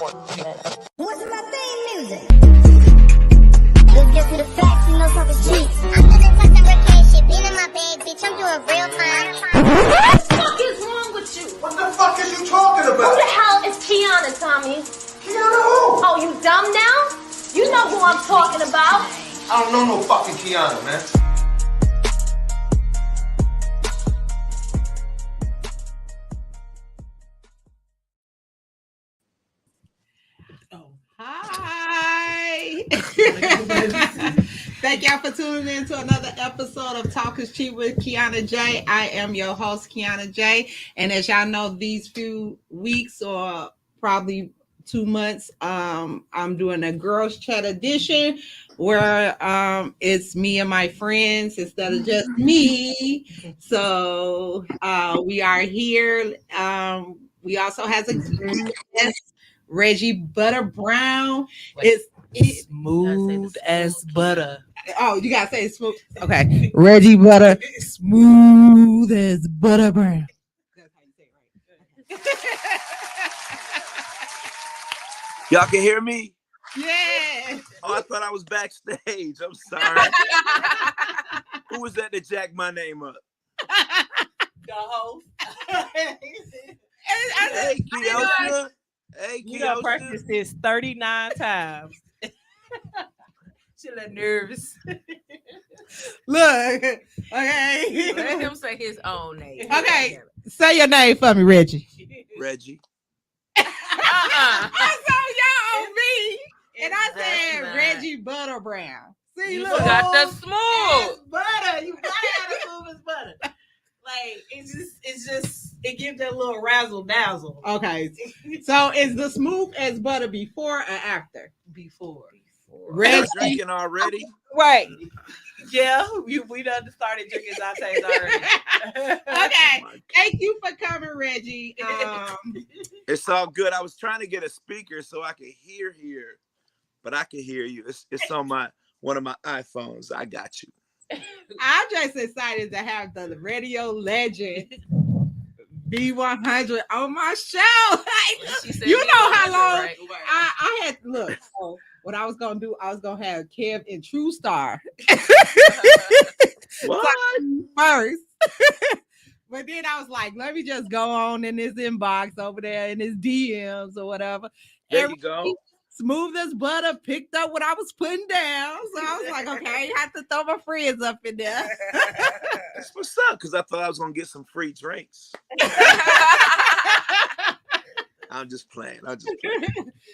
What's my theme music? Let's get to the facts, you know something cheap. I'm living plus that reckless shit, being in my bag, bitch. I'm doing real time. What the fuck is wrong with you? What the fuck is you talking about? Who the hell is Kiana, Tommy? Kiana who? Oh, you dumb now? You know who I'm talking about. I don't know no fucking Kiana, man. Hi. Thank y'all for tuning in to another episode of Talk is Cheap with Kiana J. I am your host, Kiana J. And as y'all know, these few weeks or probably 2 months, I'm doing a girls chat edition where it's me and my friends instead of just me. So we are here. We also has a guest, Reggie Butta Brown. It's smooth as butter. Oh, you gotta say smooth. Okay, Reggie Butta, smooth as butter brown. That's how you say it, right? Y'all can hear me? Yeah. Oh, I thought I was backstage. I'm sorry. Who was that jacked my name up? The host. Hey, Keosha. Hey, You done Keosha. practiced this 39 times. She a little nervous. Look, okay. Let him say his own name. Okay, say your name for me, Reggie. Reggie. I saw y'all on me, and I That's said nice. Reggie Butter Brown. See, You look, forgot the It's smooth. butter. You got to move as butter. Like it gives that little razzle dazzle. okay. So is the smooth as butter before or after? Before. Y'all Reggie. drinking already? Right. Yeah, we done started drinking lattes already. Okay. Thank you for coming, Reggie. It's all good. I was trying to get a speaker so I could hear here, but I can hear you. It's on one of my iPhones. I got you. I'm just excited to have the radio legend B100 on my show. She said You know how B100, long right? I had look. So what I was gonna do, I was gonna have Kev and True Star What? first. But then I was like, let me just go on in his inbox over there in his DMs or whatever. There you go. Smooth as butter picked up what I was putting down. So I was like, okay, I have to throw my friends up in there. That's what's up, because I thought I was going to get some free drinks. I'm just playing.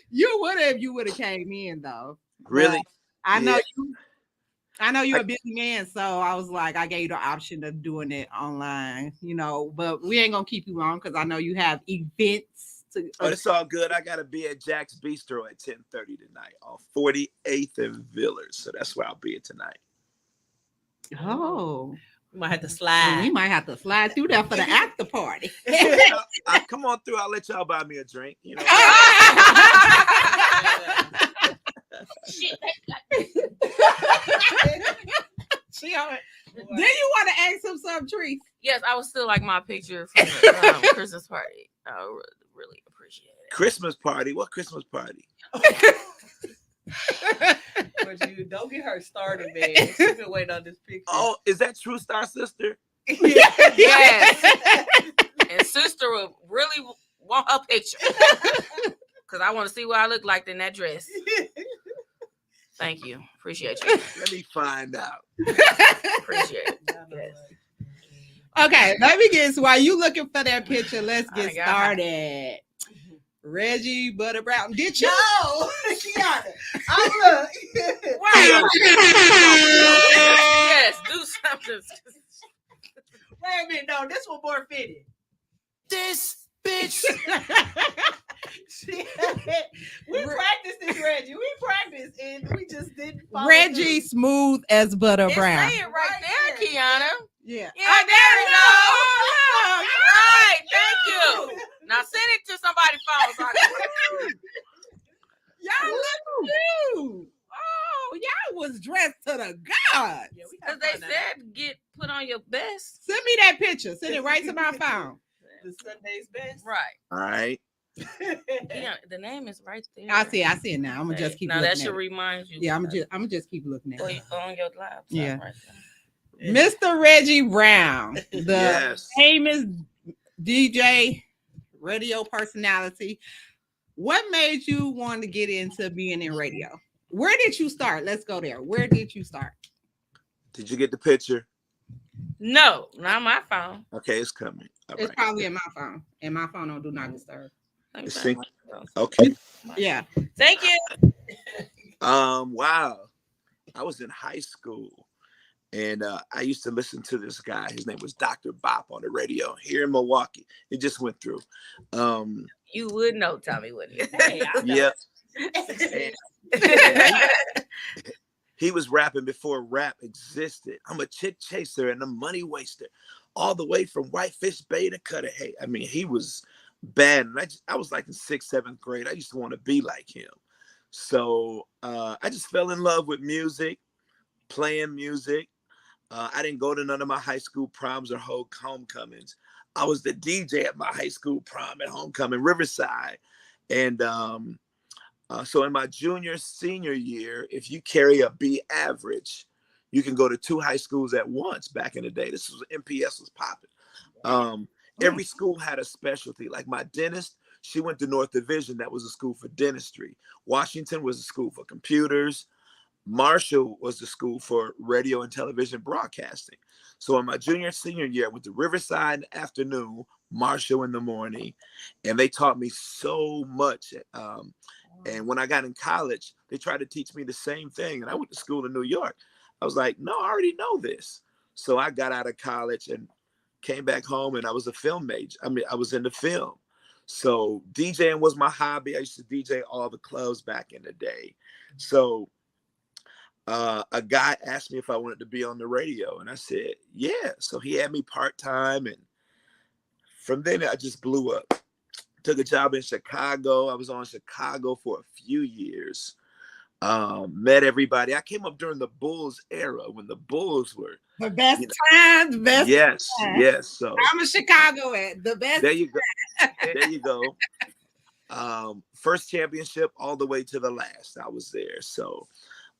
You would have if you would have came in though. Really? But I know Yeah. I know you're a busy man, so I was like, I gave you the option of doing it online, but we ain't gonna keep you long because I know you have events to Oh, it's all good. I got to be at Jack's Bistro at 10:30 tonight on 48th and Villars. So that's where I'll be at tonight. Oh, We might have to we slide. might have to slide through there for the after party. Come on through. I'll let y'all buy me a drink. You know. She all right. Then you want to ask him something, Trees? Yes, I would still like my picture from the Christmas party. I would really appreciate it. Christmas party? What Christmas party? But you don't get her started, man. She's been waiting on this picture. Oh, is that True Star sister? Yes. And sister would really want her picture. Because I want to see what I look like in that dress. Thank you. Appreciate you. Let me find out. Appreciate it. Yes. Okay, let me guess. While you looking for that picture, let's get I got started. Reggie Butter Brown, did you? No, Kiana. I'm Yes, do something. Wait a minute, no, this one more fitted. This bitch. We practiced this, Reggie. We practiced, and we just didn't follow Reggie through. smooth as butter brown. Say it right there, Kiana. Yeah. Yeah, there you go. Right, thank you. Now send it to somebody's phone. So I can... Y'all look cute. Oh, y'all was dressed to the God. Yeah, we Because gotta they find that. said get put on your best. Send me that picture. Send it right to my phone. The Sunday's best. Right. All right. Yeah, the name is right there. I see it now. I'm gonna just keep now looking that should at it. remind you. Yeah, I'm gonna just keep looking at it. on your laptop. Yeah. Right there. Mr. Reggie Brown, the Yes. famous DJ, radio personality. What made you want to get into being in radio? Where did you start? Let's go there. Where did you start? Did you get the picture? No, not my phone. Okay, it's coming. All It's right. probably in my phone, and my phone don't do not disturb. Let me It's find sync- my phone. Okay. Yeah. Thank you. Wow. I was in high school, and I used to listen to this guy. His name was Dr. Bop on the radio here in Milwaukee. It just went through. You would know, Tommy, wouldn't you? Hey, I know. Yep. He was rapping before rap existed. I'm a chick chaser and a money waster, all the way from Whitefish Bay to Cudahy. I mean, he was bad. And I was like in 6th, 7th grade. I used to want to be like him. So I just fell in love with music, playing music. I didn't go to none of my high school proms or homecomings. I was the DJ at my high school prom at homecoming, Riverside. And so in my junior, senior year, if you carry a B average, you can go to 2 high schools at once back in the day. This was MPS was popping. Every school had a specialty. Like my dentist, she went to North Division. That was a school for dentistry. Washington was a school for computers. Marshall was the school for radio and television broadcasting. So in my junior, senior year, I went to Riverside in the afternoon, Marshall in the morning, and they taught me so much. And when I got in college, they tried to teach me the same thing. And I went to school in New York. I was like, no, I already know this. So I got out of college and came back home, and I was a film major. I mean, I was into film. So DJing was my hobby. I used to DJ all the clubs back in the day. So a guy asked me if I wanted to be on the radio, and I said, yeah. So he had me part-time, and from then I just blew up. Took a job in Chicago. I was on Chicago for a few years. Met everybody. I came up during the Bulls era when the Bulls were The best time, the best. Yes, time. yes. So I'm a Chicago at the best. there you go. There you go. First championship all the way to the last. I was there. So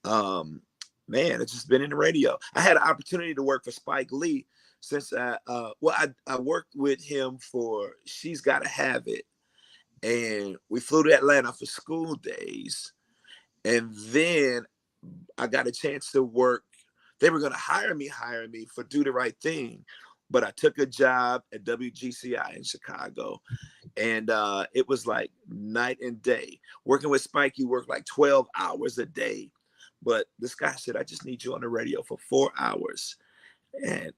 man, it's just been in the radio. I had an opportunity to work for Spike Lee since I worked with him for She's Gotta Have It. And we flew to Atlanta for school days. And then I got a chance to work. They were going to hire me for Do the Right Thing. But I took a job at WGCI in Chicago. And it was like night and day. Working with Spike, you work like 12 hours a day. But this guy said, I just need you on the radio for 4 hours. And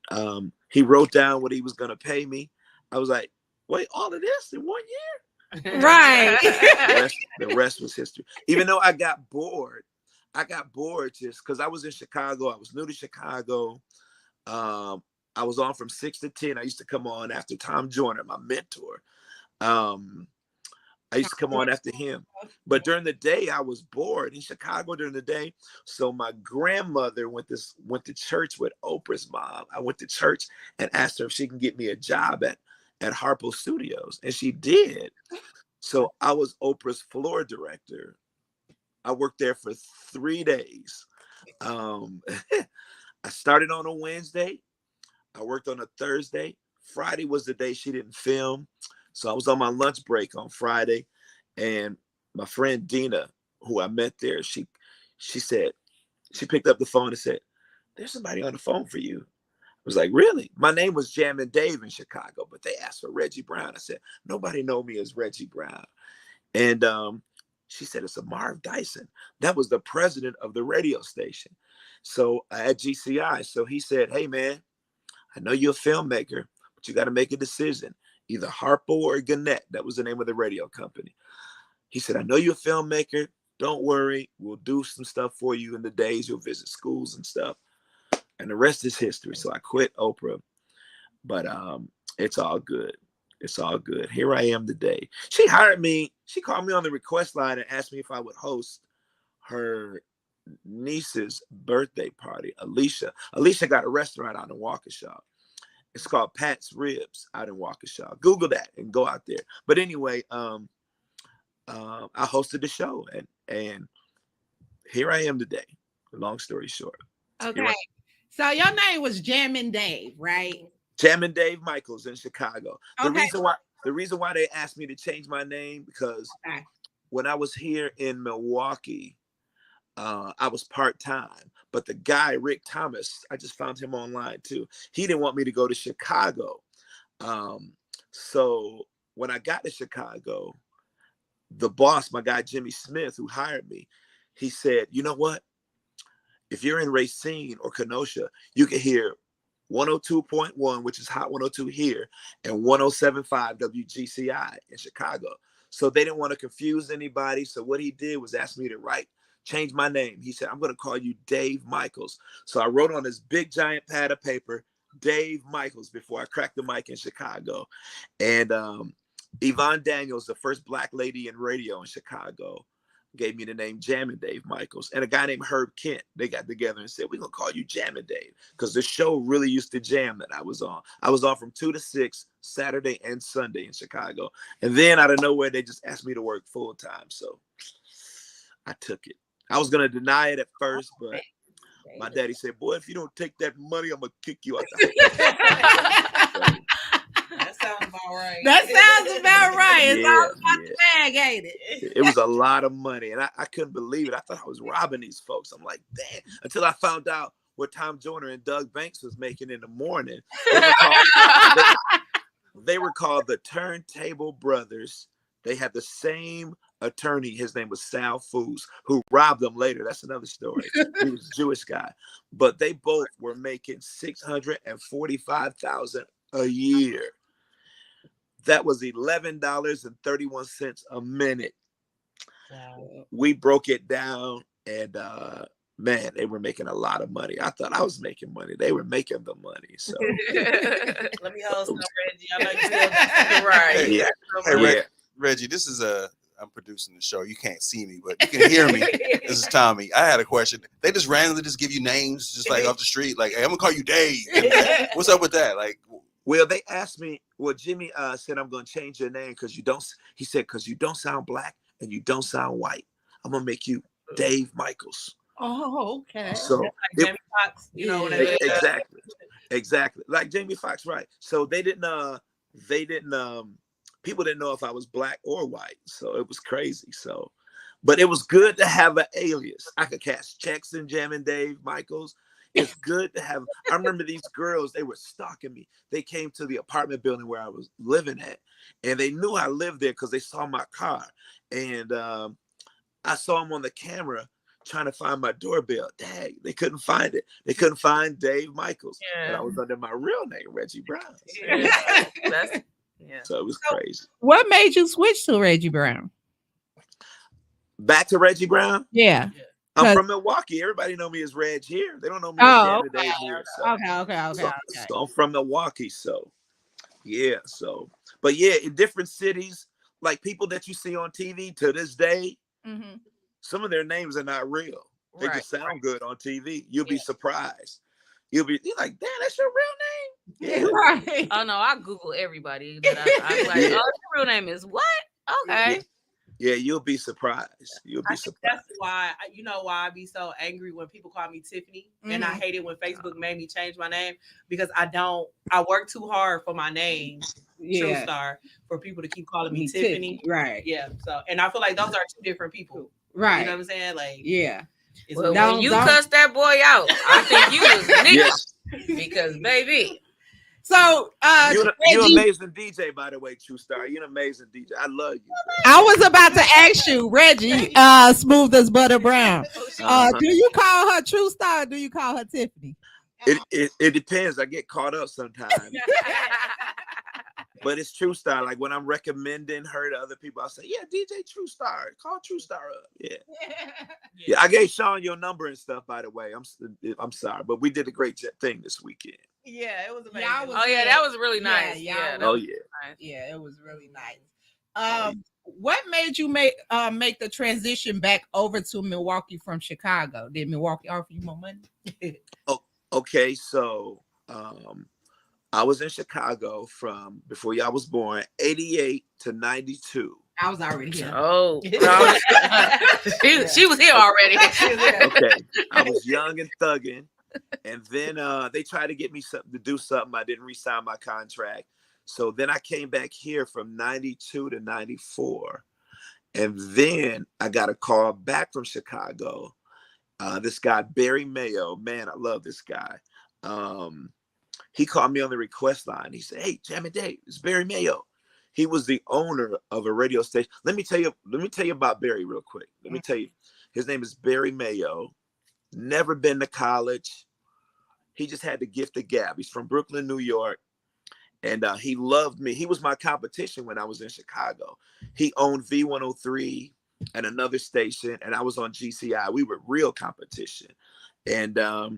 he wrote down what he was going to pay me. I was like, wait, all of this in 1 year? Right. The rest was history. Even though I got bored just because I was in Chicago. I was new to Chicago. I was on from 6 to 10. I used to come on after Tom Joyner, my mentor. I used to come on after him. But during the day, I was bored in Chicago during the day. So my grandmother went to church with Oprah's mom. I went to church and asked her if she can get me a job at Harpo Studios, and she did. So I was Oprah's floor director. I worked there for 3 days. I started on a Wednesday. I worked on a Thursday. Friday was the day she didn't film. So I was on my lunch break on Friday, and my friend Dina, who I met there, she said, she picked up the phone and said, there's somebody on the phone for you. I was like, really? My name was Jammin' Dave in Chicago, but they asked for Reggie Brown. I said, nobody know me as Reggie Brown. And she said, it's a Marv Dyson. That was the president of the radio station. So at GCI. So he said, hey, man, I know you're a filmmaker, but you got to make a decision. Either Harpo or Gannett. That was the name of the radio company. He said, I know you're a filmmaker. Don't worry. We'll do some stuff for you in the days. You'll visit schools and stuff. And the rest is history. So I quit Oprah. But it's all good. It's all good. Here I am today. She hired me. She called me on the request line and asked me if I would host her niece's birthday party, Alicia. Alicia got a restaurant out in Waukesha. It's called Pat's Ribs out in Waukesha. Google that and go out there. But anyway, I hosted the show, and here I am today. Long story short. Okay. So your name was Jammin' Dave, right? Jammin' Dave Michaels in Chicago. The Okay. reason why they asked me to change my name, because when I was here in Milwaukee, I was part-time, but the guy, Rick Thomas, I just found him online too. He didn't want me to go to Chicago. So when I got to Chicago, the boss, my guy, Jimmy Smith, who hired me, he said, you know what? If you're in Racine or Kenosha, you can hear 102.1, which is Hot 102 here, and 107.5 WGCI in Chicago. So they didn't want to confuse anybody. So what he did was ask me to change my name. He said, I'm going to call you Dave Michaels. So I wrote on this big giant pad of paper, Dave Michaels, before I cracked the mic in Chicago. And Yvonne Daniels, the first Black lady in radio in Chicago, gave me the name Jammin' Dave Michaels. And a guy named Herb Kent, they got together and said, we're going to call you Jammin' Dave, because the show really used to jam that I was on. I was on from 2 to 6, Saturday and Sunday in Chicago. And then out of nowhere, they just asked me to work full time. So I took it. I was going to deny it at first, but my daddy said, boy, if you don't take that money, I'm going to kick you out the house. That sounds about right. That sounds about right. It's Yeah, all about the bag, ain't it? It was a lot of money, and I couldn't believe it. I thought I was robbing these folks. I'm like, damn. Until I found out what Tom Joyner and Doug Banks was making in the morning. They were called the Turntable Brothers. They had the same attorney. His name was Sal Foos, who robbed them later. That's another story. He was a Jewish guy. But they both were making $645,000 a year. That was $11.31 a minute. Wow. We broke it down, and man, they were making a lot of money. I thought I was making money. They were making the money. So Let me hold some, Reggie. I know you still right. Yeah. Hey, Reggie, this is I'm producing the show. You can't see me, but you can hear me. This is Tommy. I had a question. They just randomly just give you names, just like off the street. Like, hey, I'm gonna call you Dave. What's up with that? Like, well, they asked me. Well, Jimmy said, I'm gonna change your name because you don't. He said, because you don't sound black and you don't sound white. I'm gonna make you Dave Michaels. Oh, okay. So like Jamie Foxx, you know, whenever exactly like Jamie Foxx, right? So they didn't. People didn't know if I was black or white, so it was crazy. So, but it was good to have an alias. I could cash checks in Jammin' Dave Michaels. It's good to have. I remember these girls, they were stalking me. They came to the apartment building where I was living at, and they knew I lived there because they saw my car. And I saw them on the camera trying to find my doorbell. Dang, they couldn't find it. They couldn't find Dave Michaels. But I was under my real name, Reggie Brown. So it was crazy. What made you switch to Reggie Brown? Back to Reggie Brown? Yeah. I'm from Milwaukee. Everybody know me as Reg here. They don't know me as Jammin' Dave here. So. Okay. So I'm from Milwaukee. So yeah. So, but yeah, in different cities, like people that you see on TV to this day, some of their names are not real. They just sound good on TV. You'll be surprised. You're like, damn, that's your real name? Yeah, right. Oh no, I Google everybody that I'm like, oh, your real name is what? Okay. Yeah, you'll be surprised. You'll be surprised. That's why, you know, why I be so angry when people call me Tiffany, and I hate it when Facebook made me change my name, because I work too hard for my name, True Star, for people to keep calling me Tiffany. Right. Yeah. So, and I feel like those are two different people. Right. You know what I'm saying? Like, yeah. Well, when you cussed that boy out, I think you was niggas. Because baby. So you're an amazing DJ, by the way, True Star. You're an amazing DJ. I love you. I was about to ask you, Reggie, smooth as butter brown. Do you call her True Star or do you call her Tiffany? It depends. I get caught up sometimes. But it's True Star. Like when I'm recommending her to other people, I'll say, yeah, DJ True Star. Call True Star up. Yeah. I gave Sean your number and stuff, by the way. I'm sorry, but we did a great thing this weekend. Yeah, it was amazing. That was really nice. Yeah, it was really nice. What made you make the transition back over to Milwaukee from Chicago? Did Milwaukee offer you more money? Okay, so I was in Chicago from before y'all was born, 88 to 92. I was already here. Oh, she was here already. Okay, I was young and thugging, and then they tried to get me something to do something. I didn't re-sign my contract, so then I came back here from '92 to '94, and then I got a call back from Chicago. This guy Barry Mayo, man, I love this guy. He called me on the request line. He said, "Hey, Jammin' Dave, it's Barry Mayo." He was the owner of a radio station. Let me tell you about Barry real quick. Let me tell you, his name is Barry Mayo. Never been to college. He just had the gift of gab. He's from Brooklyn, New York. And he loved me. He was my competition when I was in Chicago. He owned V103 and another station, and I was on GCI. We were real competition. And I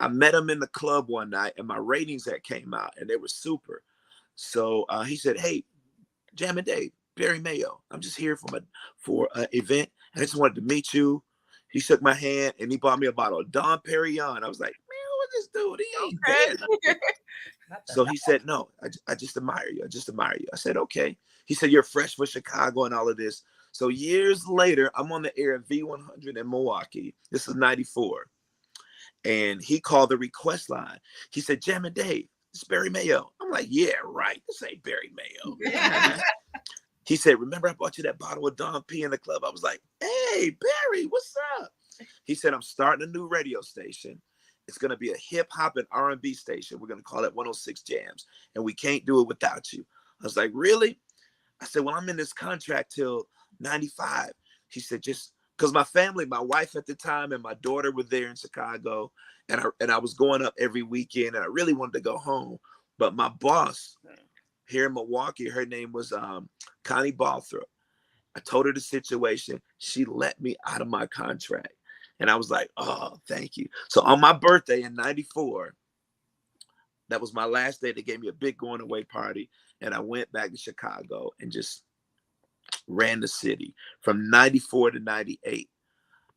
met him in the club one night, and my ratings had came out, and they were super. So he said, "Hey, Jammin' Dave, Barry Mayo, I'm just here for an event, and I just wanted to meet you." He shook my hand, and he bought me a bottle of Dom Perignon. I was like, "Man, who is this dude? He ain't dead." So he said, "No, I just admire you. I just admire you." I said, "Okay." He said, "You're fresh for Chicago and all of this." So years later, I'm on the air at V100 in Milwaukee. This is '94. And he called the request line. He said, "Jammin' Dave, it's Barry Mayo." I'm like, "Yeah, right. This ain't Barry Mayo." Yeah. He said, "Remember I bought you that bottle of Dom P in the club?" I was like, "Hey, Barry, what's up?" He said, "I'm starting a new radio station. It's going to be a hip hop and R&B station. We're going to call it 106 Jams. And we can't do it without you." I was like, "Really?" I said, "Well, I'm in this contract till '95. He said, "Just because my family, my wife at the time and my daughter were there in Chicago, and I was going up every weekend, and I really wanted to go home. But my boss here in Milwaukee, her name was Connie Balthrop. I told her the situation. She let me out of my contract. And I was like, "Oh, thank you." So on my birthday in '94, that was my last day. They gave me a big going away party. And I went back to Chicago and just ran the city from '94 to '98.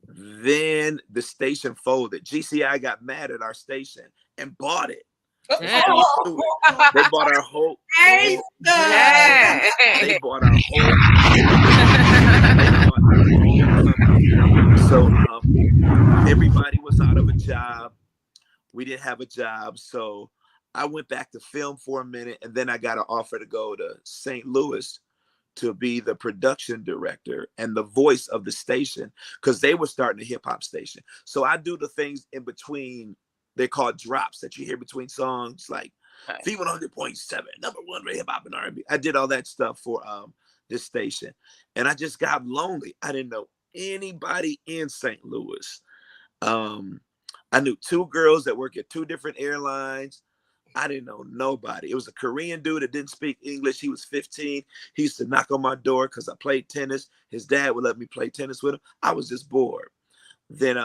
Then the station folded. GCI got mad at our station and bought it. Yeah. They bought our whole. Yeah. They bought our whole. company. So everybody was out of a job. We didn't have a job, so I went back to film for a minute, and then I got an offer to go to St. Louis to be the production director and the voice of the station, because they were starting a hip hop station. So I do the things in between. They're called drops that you hear between songs, like V100.7, #1 for hip hop and R&B. I did all that stuff for this station, and I just got lonely. I didn't know anybody in St. Louis. I knew 2 girls that work at 2 different airlines. I didn't know nobody. It was a Korean dude that didn't speak English. He was 15. He used to knock on my door because I played tennis. His dad would let me play tennis with him. I was just bored. Then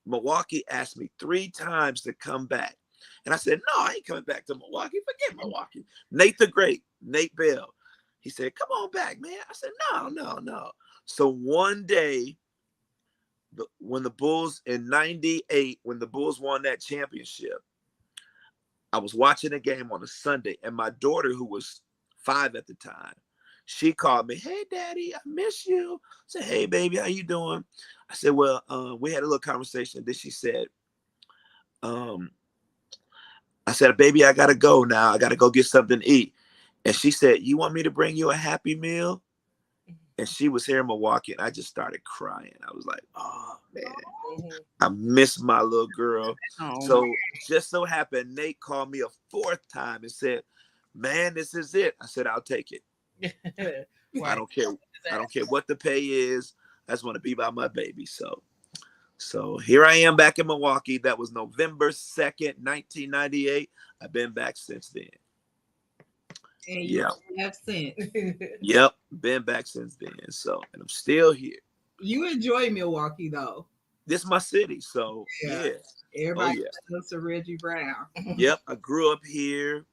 Milwaukee asked me 3 times to come back. And I said, "No, I ain't coming back to Milwaukee. Forget Milwaukee." Nate the Great, Nate Bell. He said, "Come on back, man." I said, No. So one day, when the Bulls in '98, when the Bulls won that championship, I was watching a game on a Sunday, and my daughter, who was 5 at the time, she called me, "Hey, Daddy, I miss you." I said, "Hey, baby, how you doing?" I said, "Well, we had a little conversation." Then she said, I said, "Baby, I got to go now. I got to go get something to eat." And she said, "You want me to bring you a Happy Meal?" And she was here in Milwaukee, and I just started crying. I was like, "Oh, man, I miss my little girl." So just so happened, Nate called me a 4th time and said, "Man, this is it." I said, "I'll take it." I don't care. I don't care what the pay is. I just want to be by my baby. So here I am back in Milwaukee. That was November 2nd, 1998. I've been back since then. And you have since. Yep, been back since then. So, and I'm still here. You enjoy Milwaukee though. This is my city, so yeah. Everybody knows to Reggie Brown. Yep, I grew up here.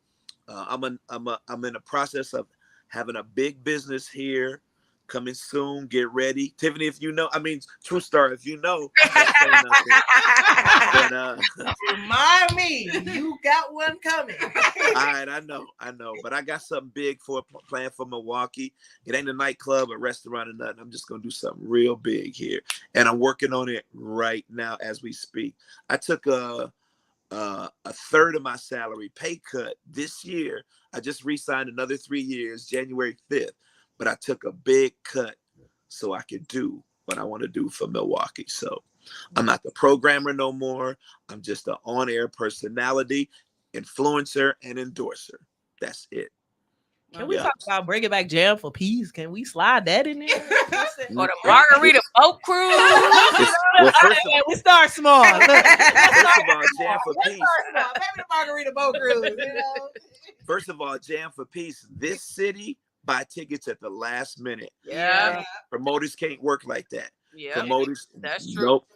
I'm in the process of having a big business here. coming soon. Get ready, Tiffany. If you know, I mean, True Star. If you know, don't say nothing. But Remind me, you got one coming. all right, I know, but I got something big planned for Milwaukee. It ain't a nightclub, a restaurant, or nothing. I'm just gonna do something real big here, and I'm working on it right now as we speak. I took a third of my salary pay cut this year. I just re-signed another 3 years, January 5th, but I took a big cut so I could do what I want to do for Milwaukee. So I'm not the programmer no more. I'm just an on-air personality, influencer, and endorser. That's it. Can we talk about bringing back Jam for Peace? Can we slide that in there? Or the Margarita Boat Cruise? Well, we start small. First of all, Jam for Peace. Maybe the Margarita Boat Cruise. You know? First of all, Jam for Peace. This city buy tickets at the last minute. Yeah. Promoters can't work like that. Yeah. Promoters, That's true. nope.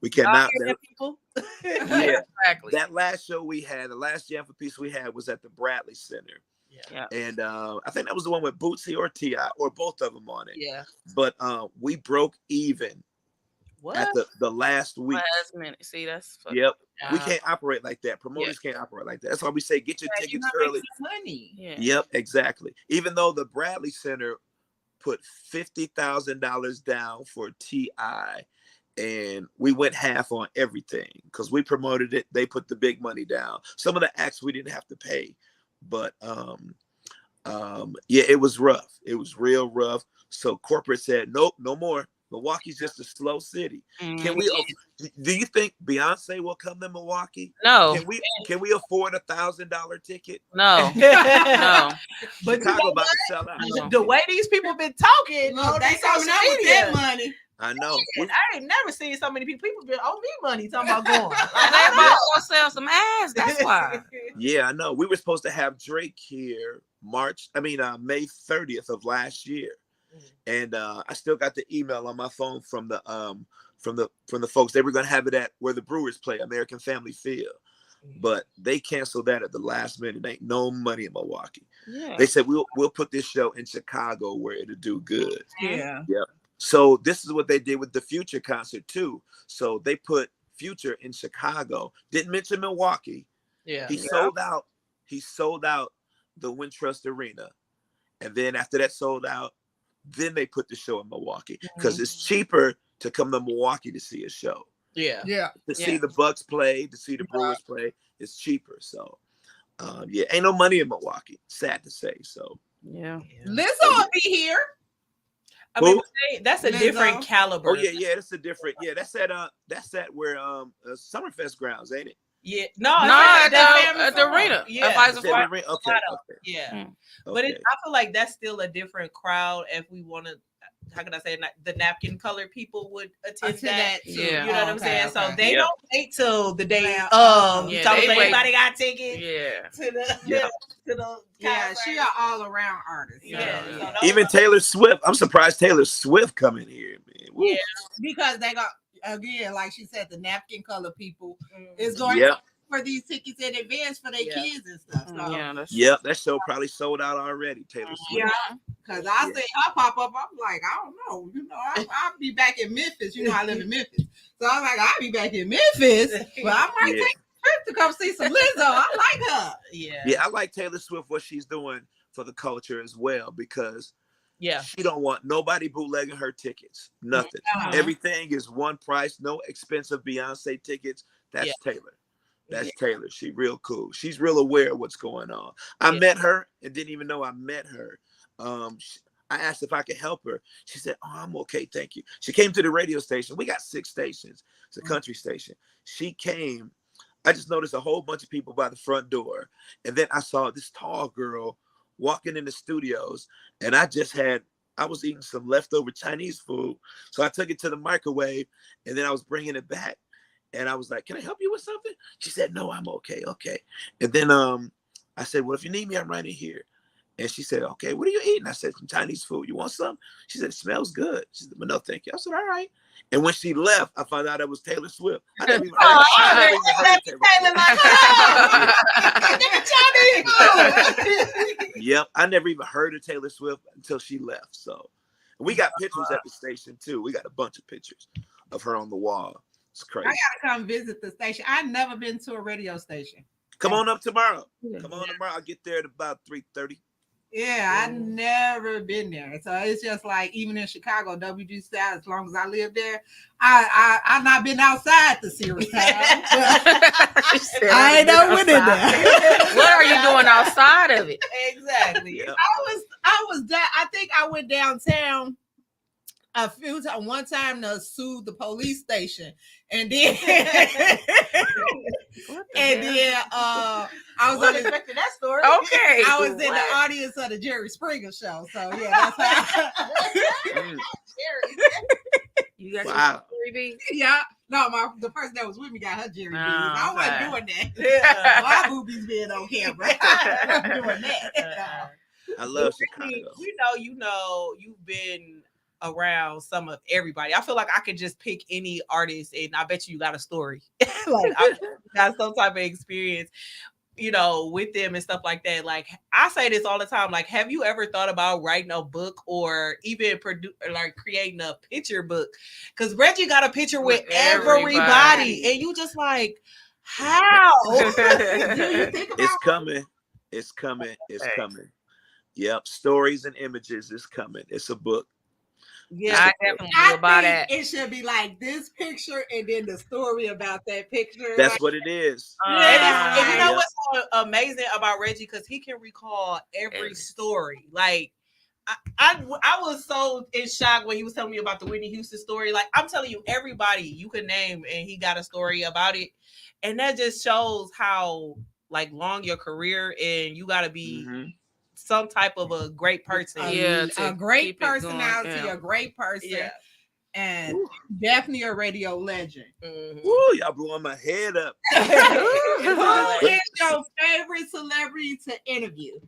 We cannot. People. Yeah. Exactly. That last show we had, the last Jam for Peace we had was at the Bradley Center. Yeah. And I think that was the one with Bootsy or T.I. or both of them on it. Yeah. But we broke even at the last week. Last minute. See, that's fucking, Yep. We can't operate like that. Promoters can't operate like that. That's why we say get your tickets early. Money. Yeah. Yep, exactly. Even though the Bradley Center put $50,000 down for T.I., and we went half on everything because we promoted it. They put the big money down. Some of the acts we didn't have to pay, but yeah, it was rough. It was real rough. So corporate said, nope, no more. Milwaukee's just a slow city. Can we? Do you think Beyonce will come to Milwaukee? No. Can we afford $1,000 ticket? No. No. But Chicago about to sell out. the way these people been talking, No, they coming social out with media. that money. I know. I ain't never seen so many people. People been owe me money talking about going. They about to sell some ass. That's why. Yeah, I know. We were supposed to have Drake here May 30th of last year. And I still got the email on my phone from the folks. They were gonna have it at where the Brewers play, American Family Field. But they canceled that at the last minute. Ain't no money in Milwaukee. Yeah. They said we'll put this show in Chicago where it'll do good. Yeah. Yep. So this is what they did with the Future concert too. So they put Future in Chicago. Didn't mention Milwaukee. Yeah. He sold out. He sold out the Wintrust Arena, and then after that sold out, then they put the show in Milwaukee because it's cheaper to come to Milwaukee to see a show. Yeah. Yeah. To see the Bucks play, to see the Brewers play, it's cheaper. So, yeah, ain't no money in Milwaukee. Sad to say. So, Yeah. Lizzo will be here. I mean, that's a Lizzo. different caliber. oh yeah, that's a different. Yeah, that's at where Summerfest grounds, ain't it? Yeah. No, No, it's at the arena. Yeah. At Pfizer Is that Park. the arena? Okay. Yeah. Okay. But I feel like that's still a different crowd. If we want to, how can I say, the napkin colored people would attend that. too. Yeah. You know what I'm saying? So Okay. they Yep. don't wait till the day Yeah. of. Yeah, So they wait. everybody got tickets Yeah. to the Yeah. to the Yeah, concert. she an all around artist. Yeah. Yeah. So those Even are- Taylor Swift. I'm surprised Taylor Swift coming here, man. Woo. Yeah. Because they got, again, like she said, the napkin color people Mm. is going Yep. for these tickets in advance for their Yeah. kids and stuff. So, Yeah. That's Yep. That show probably sold out already. Taylor Swift. yeah. Because I see her pop up, I'm like, I don't know. You know, I'll be back in Memphis. You know, I live in Memphis. So I'm like, I'll be back in Memphis. But I might Yeah. take a trip to come see some Lizzo. I like her. Yeah. Yeah, I like Taylor Swift, what she's doing for the culture as well, because Yeah. she don't want nobody bootlegging her tickets. Nothing. Uh-huh. Everything is one price, no expensive Beyonce tickets. That's Yeah. Taylor. That's Taylor. She real cool. She's real aware of what's going on. I Yeah. met her and didn't even know I met her. I asked if I could help her. She said, "Oh, I'm okay, thank you." She came to the radio station. We got 6 stations. It's a country station. She came. I just noticed a whole bunch of people by the front door. And then I saw this tall girl walking in the studios. And I was eating some leftover Chinese food. So I took it to the microwave and then I was bringing it back. And I was like, "Can I help you with something?" She said, "No, I'm okay. Okay." And then I said, "Well, if you need me, I'm right in here." And she said, "Okay, what are you eating?" I said, "Some Chinese food. You want some?" She said, "It smells good." She said, "Well, no, thank you." I said, "All right." And when she left, I found out it was Taylor Swift. I never even heard Yep, I never even heard of Taylor Swift until she left. So We got pictures at the station too. We got a bunch of pictures of her on the wall. It's crazy. I gotta come visit the station. I've never been to a radio station. Come on up tomorrow. Come on tomorrow. I'll get there at about 3:30. Yeah, I've never been there. So it's just like, even in Chicago, WG style, as long as I live there, I've not been outside the Sirius Town. I ain't never went in there. What are you doing outside of it? Exactly. Yeah. I was that. I think I went downtown a few times. One time to sue the police station, and then I was wasn't expecting that story. Okay. I was in the audience of the Jerry Springer show. So yeah, that's how. You got Wow. your story, B? Yeah. No, the person that was with me got her Jerry Oh, boobies. I okay. wasn't doing that. Yeah. My boobies being on camera. I wasn't doing that. I love Reggie, Chicago. you've been around some of everybody. I feel like I could just pick any artist and I bet you got a story. Like I got some type of experience, with them and stuff like that. Like I say this all the time. Like, have you ever thought about writing a book or even creating a picture book? Because Reggie got a picture with everybody. And you just like, how? Do you think about It's coming. It's coming. It's coming. Yep. Stories and images is coming. It's a book. Yeah, I definitely will buy that. It should be like this picture and then the story about that picture. That's like, what it is. And you know Yeah. what's so amazing about Reggie? Because he can recall every story. Like I was so in shock when he was telling me about the Whitney Houston story. Like I'm telling you, everybody you could name, and he got a story about it, and that just shows how long your career, and you got to be some type of a great person. A great personality, Yeah. a great person. Yeah. And definitely a radio legend. Woo, y'all blowing my head up. Who is your favorite celebrity to interview?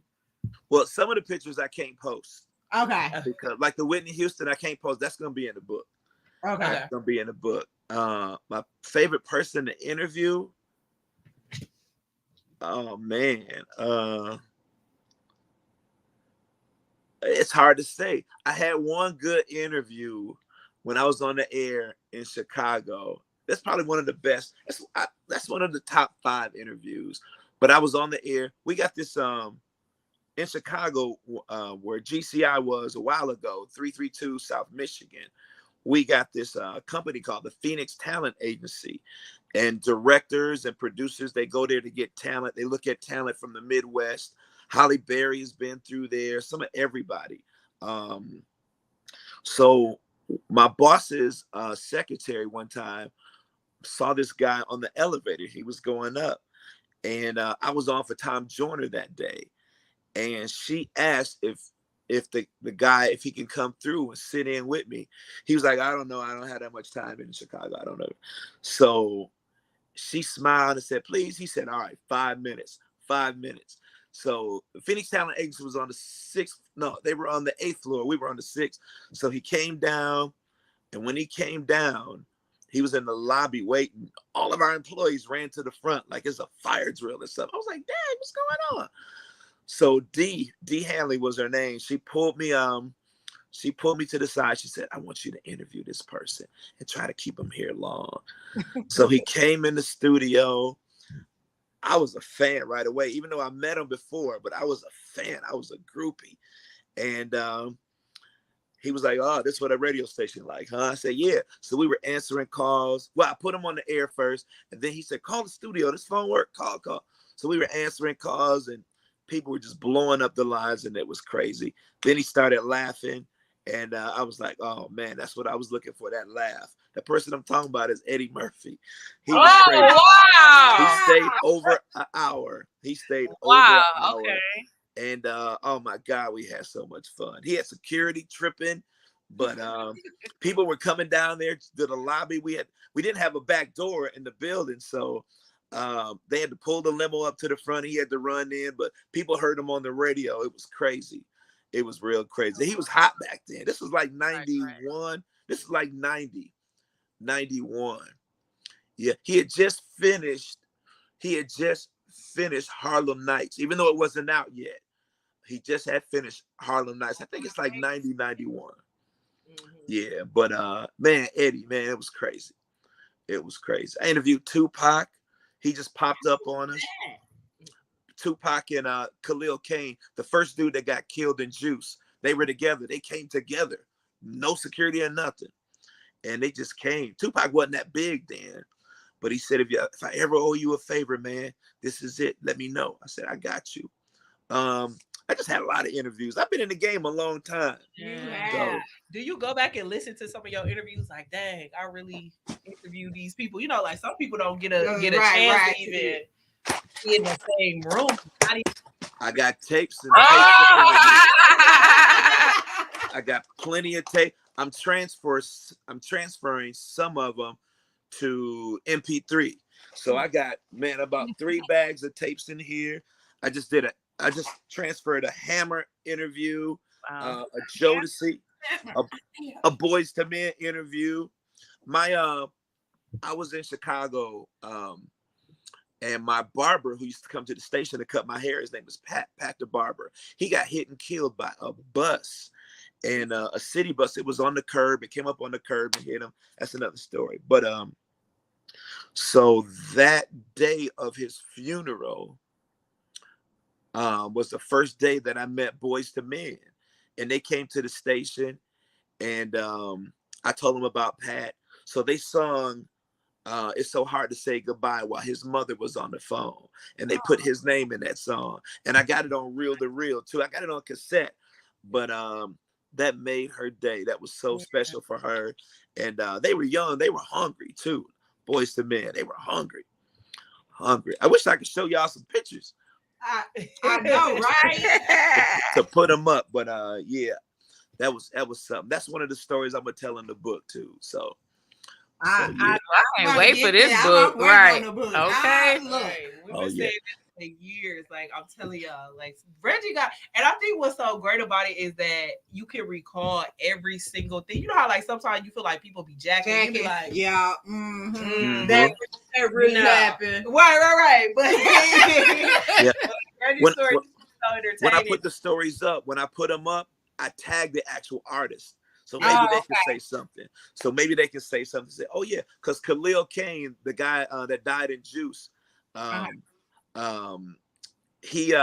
Well, some of the pictures I can't post. Okay. Because like the Whitney Houston, I can't post. That's gonna be in the book. Okay. That's gonna be in the book. My favorite person to interview. Oh man. It's hard to say. I had one good interview when I was on the air in Chicago. That's probably one of the best. That's one of the top 5 interviews. But I was on the air. We got this in Chicago where GCI was a while ago, 332 South Michigan. We got this company called the Phoenix Talent Agency, and directors and producers, they go there to get talent. They look at talent from the Midwest. Holly Berry has been through there, some of everybody. So my boss's secretary one time saw this guy on the elevator. He was going up, and I was on for Tom Joyner that day. And she asked if the guy, if he can come through and sit in with me. He was like, I don't know. I don't have that much time in Chicago. I don't know. So she smiled and said, please. He said, all right, 5 minutes, 5 minutes. So the Phoenix Talent Agency was on the 6th. No, they were on the 8th floor. We were on the 6th. So he came down. And when he came down, he was in the lobby waiting. All of our employees ran to the front like it's a fire drill or something. I was like, dang, what's going on? So D Hanley was her name. She pulled me to the side. She said, I want you to interview this person and try to keep him here long. So he came in the studio. I was a fan right away, even though I met him before, but I was a fan. I was a groupie. And he was like, oh, this is what a radio station like, huh? I said, yeah. So we were answering calls. Well, I put him on the air first. And then he said, call the studio. This phone work. Call. So we were answering calls, and people were just blowing up the lines, and it was crazy. Then he started laughing, and I was like, oh, man, that's what I was looking for, that laugh. The person I'm talking about is Eddie Murphy. He was crazy. Wow. He stayed over an hour. Over an hour. Okay. And oh my God, we had so much fun. He had security tripping, but people were coming down there to the lobby. We didn't have a back door in the building, so they had to pull the limo up to the front. He had to run in, but people heard him on the radio. It was crazy. It was real crazy. He was hot back then. This was like 91. Right. This is like 90, 91. Yeah, he had just finished Harlem Nights, even though it wasn't out yet. He just had finished Harlem Nights. I think it's like 90, 91. Yeah, but man, Eddie, man, it was crazy. It was crazy. I interviewed Tupac. He just popped up on us. Tupac and Khalil Kane, the first dude that got killed in Juice. They were together. They came together. No security or nothing. And they just came. Tupac wasn't that big then. But he said, if I ever owe you a favor, man, this is it. Let me know. I said, I got you. I just had a lot of interviews. I've been in the game a long time. So, do you go back and listen to some of your interviews? Like, dang, I really interviewed these people. You know, like some people don't get a chance to even be in the same room. I got tapes and I got plenty of tape. I'm transferring some of them to MP3. So I got, man, about 3 bags of tapes in here. I just transferred a Hammer interview, a Jodeci, a Boys to Men interview. I was in Chicago, and my barber who used to come to the station to cut my hair, his name was Pat the barber. He got hit and killed by a bus, and a city bus. It was on the curb. It came up on the curb and hit him. That's another story. But so that day of his funeral was the first day that I met Boys to Men, and they came to the station, and I told them about Pat. So they sung It's So Hard to Say Goodbye while his mother was on the phone, and they put his name in that song. And I got it on reel to reel too. I got it on cassette, but that made her day. That was so special for her. And they were young. They were hungry too. Boys to Men. They were hungry. I wish I could show y'all some pictures. I know, right? to put them up, but yeah, that was something. That's one of the stories I'm gonna tell in the book too. So I can't wait for this book. Right? Okay. We've been saying this for years. Like I'm telling y'all, like Reggie got, and I think what's so great about it is that you can recall every single thing. You know how like sometimes you feel like people be jacking. You be like, yeah, that really happened. Right. But yeah. When I put the stories up, when I put them up, I tag the actual artist. So maybe they can say something. Say, oh yeah, because Khalil Kane, the guy that died in Juice, he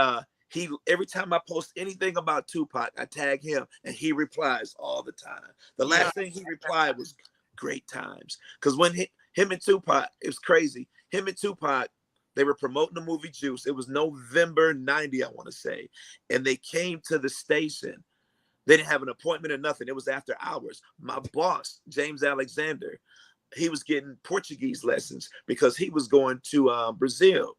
every time I post anything about Tupac, I tag him, and he replies all the time. The last thing he replied was great times, because when him and Tupac, it was crazy. Him and Tupac, they were promoting the movie Juice. It was November 90, I want to say, and they came to the station. They didn't have an appointment or nothing. It was after hours. My boss, James Alexander, he was getting Portuguese lessons because he was going to Brazil.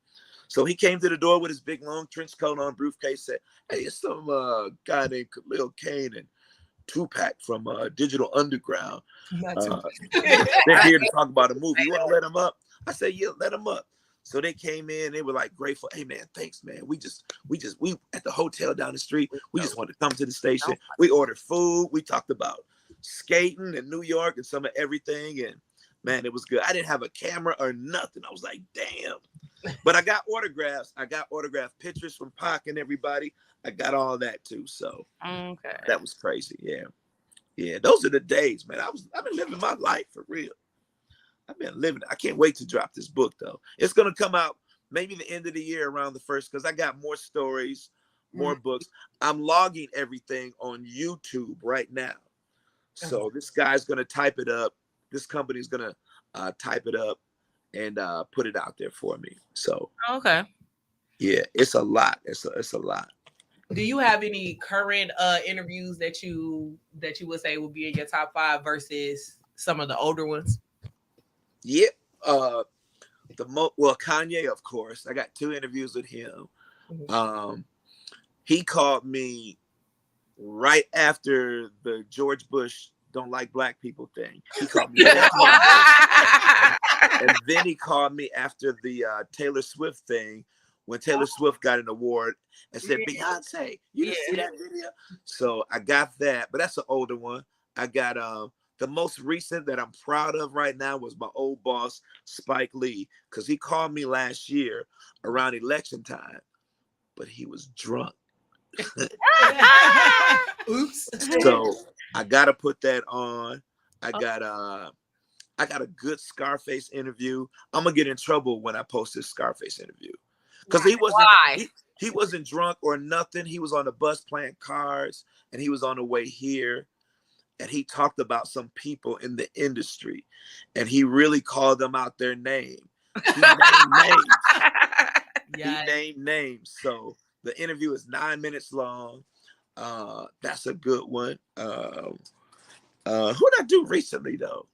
So he came to the door with his big long trench coat on, briefcase, said, hey, it's some guy named Khalil Kane and Tupac from Digital Underground. They're here to talk about a movie. You want to let them up? I said, yeah, let them up. So they came in, they were like grateful. Hey man, thanks man. We at the hotel down the street, we just wanted to come to the station. We ordered food. We talked about skating in New York and some of everything. And man, it was good. I didn't have a camera or nothing. I was like, damn. But I got autographs. I got autographed pictures from Pac and everybody. I got all that too. So that was crazy. Yeah. Yeah. Those are the days, man. I've been living my life for real. I've been living. I can't wait to drop this book though. It's gonna come out maybe the end of the year around the 1st, because I got more stories, more books. I'm logging everything on YouTube right now. So this guy's gonna type it up. This company's gonna type it up and put it out there for me. So yeah, it's a lot. It's a lot. Do you have any current interviews that you would say would be in your top 5 versus some of the older ones? Yeah, Kanye, of course. I got 2 interviews with him. He called me right after the George Bush don't like black people thing. He called me, and then he called me after the Taylor Swift thing, when Taylor Swift got an award, and said, Beyonce, you didn't see that video? So I got that, but that's an older one. I got the most recent that I'm proud of right now was my old boss, Spike Lee, because he called me last year around election time, but he was drunk. Oops. So I gotta put that on. I got a good Scarface interview. I'm gonna get in trouble when I post this Scarface interview because he wasn't drunk or nothing. He was on the bus playing cards, and he was on the way here, and he talked about some people in the industry, and he really called them out their name. He named names. Yeah. He named names. So the interview is 9 minutes long. That's a good one. Who did I do recently though?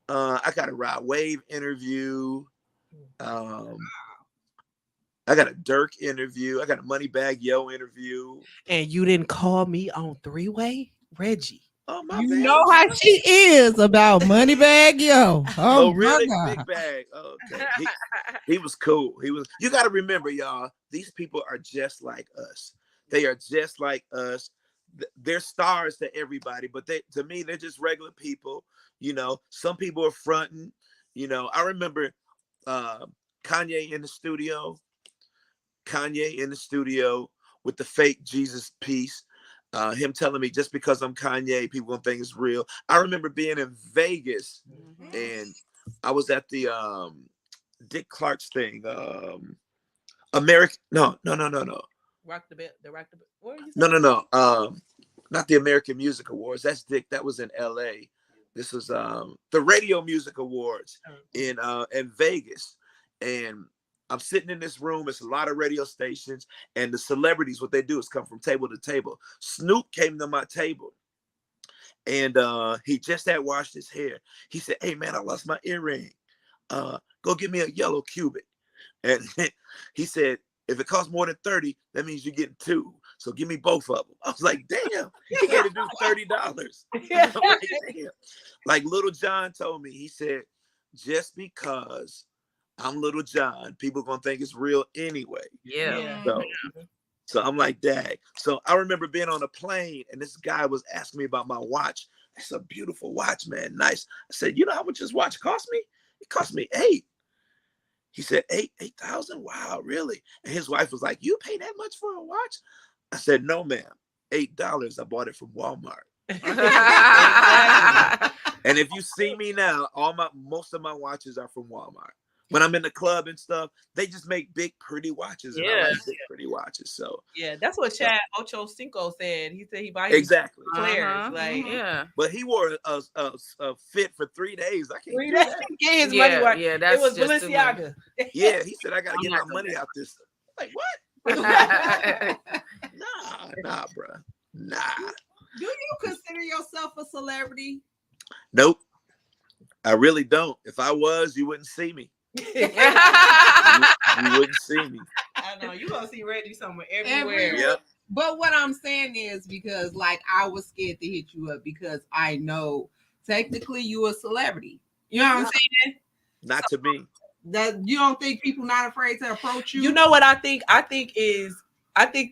I got a Rod Wave interview. I got a Dirk interview. I got a Moneybag Yo interview. And you didn't call me on three-way, Reggie. Oh my You bad. know how she is about Moneybag Yo. Oh really? My God. Big Bag. Oh, okay. He was cool. You got to remember, y'all, these people are just like us. They are just like us. They're stars to everybody, but to me, they're just regular people. You know, some people are fronting. You know, I remember Kanye in the studio with the fake Jesus piece. Him telling me just because I'm Kanye, people gonna think it's real. I remember being in Vegas and I was at the Dick Clark's thing. American no. Rock the bit. What are you No. Not the American Music Awards. That's Dick. That was in LA. This was the Radio Music Awards in Vegas. And I'm sitting in this room. It's a lot of radio stations, and the celebrities, what they do is come from table to table. Snoop came to my table, and he just had washed his hair. He said, "Hey man, I lost my earring. Go get me a yellow cubic." And he said, "If it costs more than 30, that means you're getting 2. So give me both of them." I was like, "Damn, he got to do $30." I'm like, damn. Like Little John told me, he said, "Just because I'm Little John, people gonna think it's real anyway." Yeah. So I'm like, "Dag." So I remember being on a plane, and this guy was asking me about my watch. It's a beautiful watch, man. Nice. I said, "You know how much this watch cost me? It cost me 8." He said, 8,000? Wow, really? And his wife was like, "You pay that much for a watch?" I said, "No, ma'am. $8. I bought it from Walmart." And if you see me now, most of my watches are from Walmart. When I'm in the club and stuff, they just make big, pretty watches. And I like big, pretty watches. So yeah, that's what Chad Ocho Cinco said. He said he buys exactly flares. Like, but he wore a fit for 3 days. I can't 3 do days. that. Get his money worth. Yeah, It was Balenciaga. Yeah, he said I gotta get my money out this. Like what? Nah, bro. Nah. Do you consider yourself a celebrity? Nope. I really don't. If I was, you wouldn't see me. You wouldn't see me. I know you gonna see Reggie somewhere everywhere. Yep. But what I'm saying is because like I was scared to hit you up because I know technically you a celebrity. You know what I'm saying? Not to me. That you don't think people not afraid to approach you? You know what I think? I think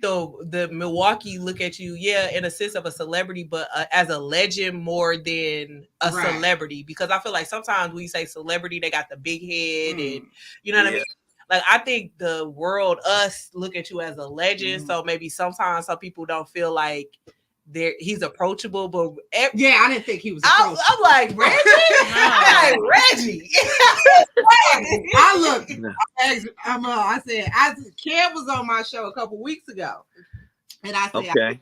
the Milwaukee look at you, in a sense of a celebrity, but as a legend more than a celebrity. Because I feel like sometimes when you say celebrity, they got the big head and you know what I mean? Like I think the world, us look at you as a legend. So maybe sometimes some people don't feel like he's approachable, but I didn't think he was approachable. I'm like, Reggie? I'm like, Reggie. I looked. I said, Kev was on my show a couple weeks ago, and I said, okay.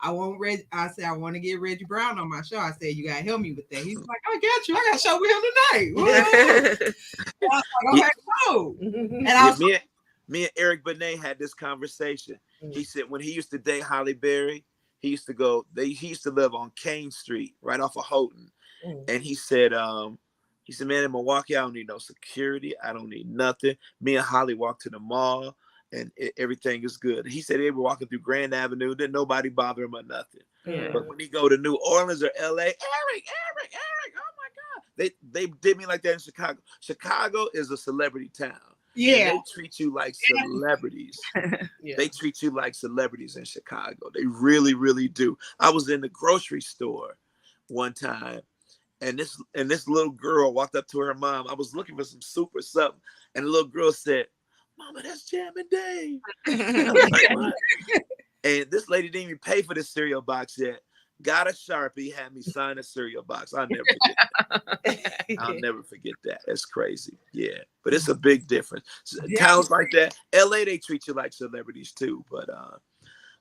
I want Reggie. I said, I want to get Reggie Brown on my show. I said, you gotta help me with that. He's like, I got you. I got a show with him tonight. I was like, okay, cool. And I was me and Eric Benet had this conversation. He said when he used to date Holly Berry, he used to live on Kane Street, right off of Houghton. And he said, man, in Milwaukee, I don't need no security. I don't need nothing. Me and Holly walked to the mall and everything is good. He said they were walking through Grand Avenue, didn't nobody bother him or nothing. Yeah. But when he go to New Orleans or LA, Eric, oh my God. They did me like that in Chicago. Chicago is a celebrity town. Yeah. And they treat you like celebrities. They treat you like celebrities in Chicago. They really, really do. I was in the grocery store one time, and this little girl walked up to her mom. I was looking for some soup or something, and the little girl said, "Mama, that's Jam and Dave." I was like, what? And this lady didn't even pay for this cereal box yet. got a Sharpie, had me sign a cereal box. I'll never forget that. I'll never forget that. That's crazy. Yeah, but it's a big difference. Towns like that, LA, they treat you like celebrities too.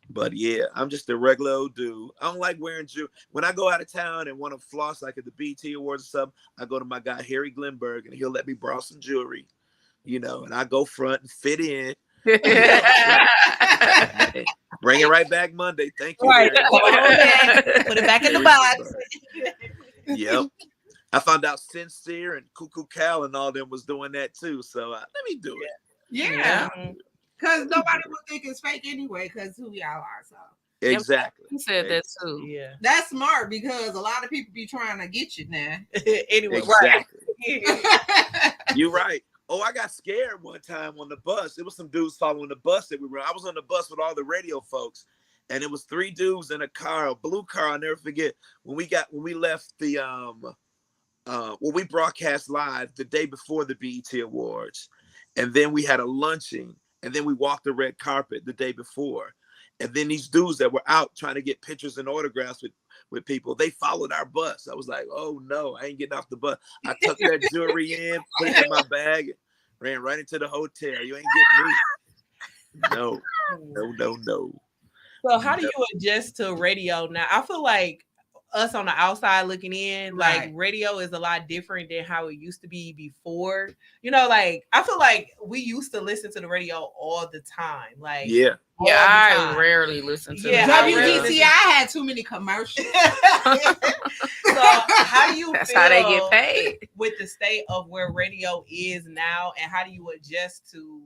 But yeah, I'm just a regular old dude. I don't like wearing jewelry. When I go out of town and want to floss, like at the BT Awards or something, I go to my guy Harry Glenberg, and he'll let me borrow some jewelry, and I go front and fit in. Bring it right back Monday. Thank you. Right. Put it back in the box. Yep. I found out Sincere and Cuckoo Cal and all them was doing that too. So let me do it. Yeah. Because nobody would think it's fake anyway, because who y'all are. So exactly. He said that too. Yeah. That's smart, because a lot of people be trying to get you now. Anyway, exactly. Right. You're right. Oh, I got scared one time on the bus. It was some dudes following the bus that we were. I was on the bus with all the radio folks, and it was 3 dudes in a car, a blue car. I'll never forget when we left the we broadcast live the day before the BET Awards, and then we had a luncheon, and then we walked the red carpet the day before, and then these dudes that were out trying to get pictures and autographs with people, they followed our bus. I was like, oh no, I ain't getting off the bus. I tucked that jewelry in, put it in my bag, and ran right into the hotel. You ain't getting me. No. So how do you adjust to radio now? I feel like us on the outside looking in, like radio is a lot different than how it used to be before. I feel like we used to listen to the radio all the time. Like I rarely listen to WGCI had too many commercials. So how do you That's feel how they get paid with the state of where radio is now, and how do you adjust to,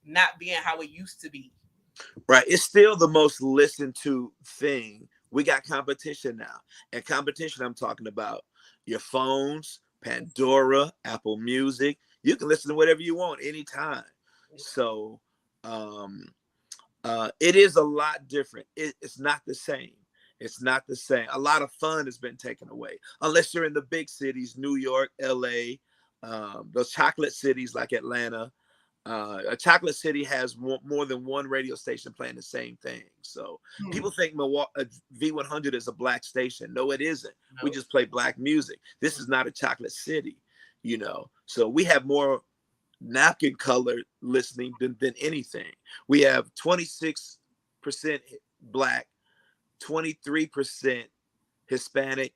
not being how it used to be? Right. It's still the most listened to thing. We got competition now. And competition, I'm talking about your phones, Pandora, Apple Music. You can listen to whatever you want anytime. So it is a lot different. It's not the same. It's not the same. A lot of fun has been taken away. Unless you're in the big cities, New York, LA, those chocolate cities like Atlanta. A chocolate city has more than one radio station playing the same thing. So people think V100 is a black station. No, it isn't. No. We just play black music. This is not a chocolate city, So we have more napkin color listening than anything. We have 26% black, 23% Hispanic,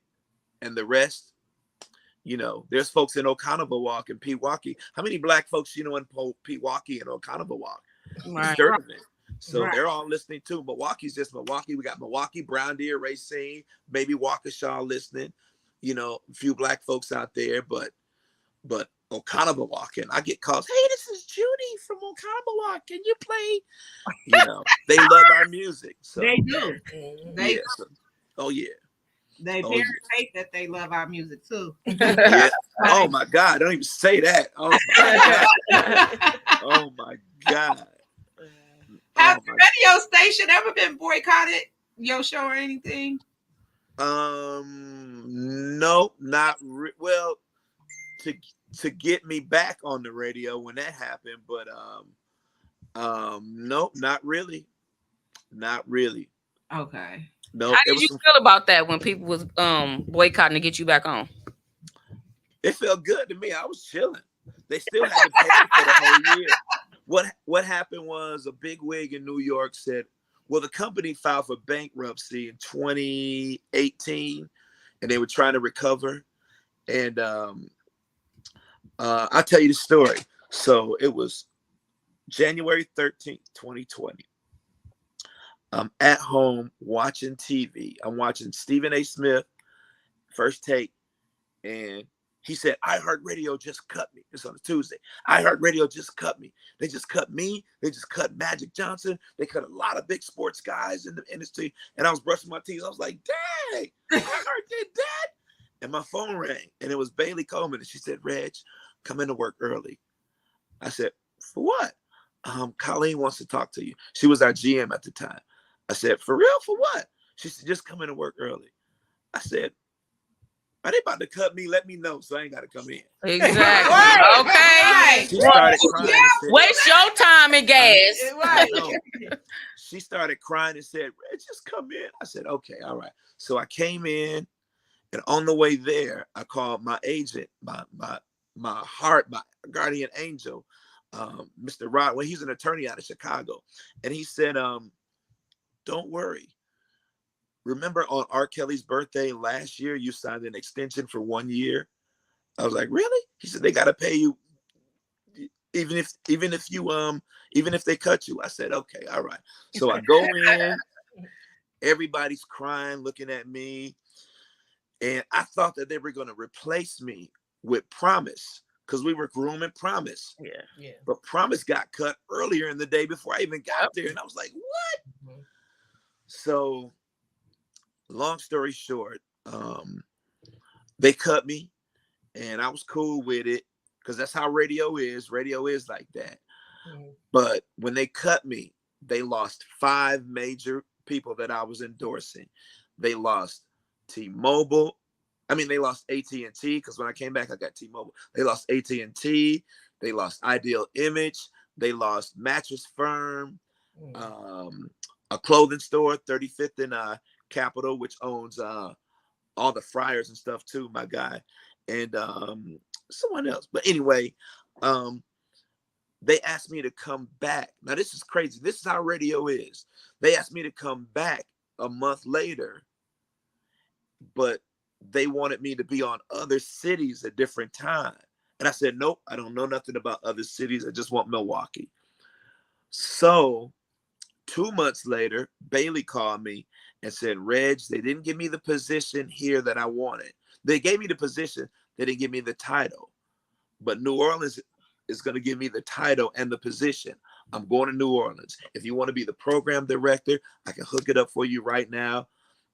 and the rest. There's folks in Oconomowoc and Pewaukee. How many black folks in Pewaukee and Oconomowoc? Right. So they're all listening too. Milwaukee's just Milwaukee. We got Milwaukee, Brown Deer, Racine, maybe Waukesha listening. A few black folks out there, but Oconomowoc, and I get calls. Hey, this is Judy from Oconomowoc. Can you play? They love our music. So they do. They do. Oh yeah. They parents hate that they love our music too. Yeah. Oh my God! Don't even say that. Oh my God! Oh my God! Has the radio station ever been boycotted? Your show or anything? No, not well. To get me back on the radio when that happened, but no, not really. Not really. Okay. No. How did you feel about that when people was boycotting to get you back on? It felt good to me. I was chilling. They still had to pay for the whole year. What happened was a big wig in New York said, well, the company filed for bankruptcy in 2018 and they were trying to recover. And I'll tell you the story. So it was January 13th, 2020. I'm at home watching TV. I'm watching Stephen A. Smith, First Take, and he said, iHeartRadio just cut me. It's on a Tuesday. iHeartRadio just cut me. They just cut me. They just cut Magic Johnson. They cut a lot of big sports guys in the industry. And I was brushing my teeth. I was like, dang, iHeart did that. And my phone rang, and it was Bailey Coleman. And she said, Reg, come into work early. I said, for what? Colleen wants to talk to you. She was our GM at the time. I said, for real? For what? She said, just come into work early. I said, Are they about to cut me? Let me know so I ain't got to come in. Exactly. Right. Okay. She started crying and said, Waste your time and gas. I know. She started crying and said, Red, just come in. I said, okay, all right. So I came in, and on the way there, I called my agent, my guardian angel, Mr. Rod. Well, he's an attorney out of Chicago. And he said, don't worry. Remember on R. Kelly's birthday last year, you signed an extension for 1 year? I was like, really? He said, they got to pay you even if they cut you. I said, okay, all right. So I go in, everybody's crying, looking at me. And I thought that they were going to replace me with Promise because we were grooming Promise. Yeah. But Promise got cut earlier in the day before I even got there. And I was like, what? Mm-hmm. So long story short, they cut me and I was cool with it because that's how radio is. Radio is like that. Mm-hmm. But when they cut me, they lost 5 major people that I was endorsing. They lost T-Mobile. I mean, they lost AT&T because when I came back, I got T-Mobile. They lost AT&T. They lost Ideal Image. They lost Mattress Firm, a clothing store, 35th and Capitol, which owns all the fryers and stuff too, my guy, and someone else. But anyway, they asked me to come back. Now, this is crazy. This is how radio is. They asked me to come back a month later, but they wanted me to be on other cities at different time. And I said, nope, I don't know nothing about other cities. I just want Milwaukee. So 2 months later, Bailey called me and said, Reg, they didn't give me the position here that I wanted. They gave me the position. They didn't give me the title. But New Orleans is going to give me the title and the position. I'm going to New Orleans. If you want to be the program director, I can hook it up for you right now.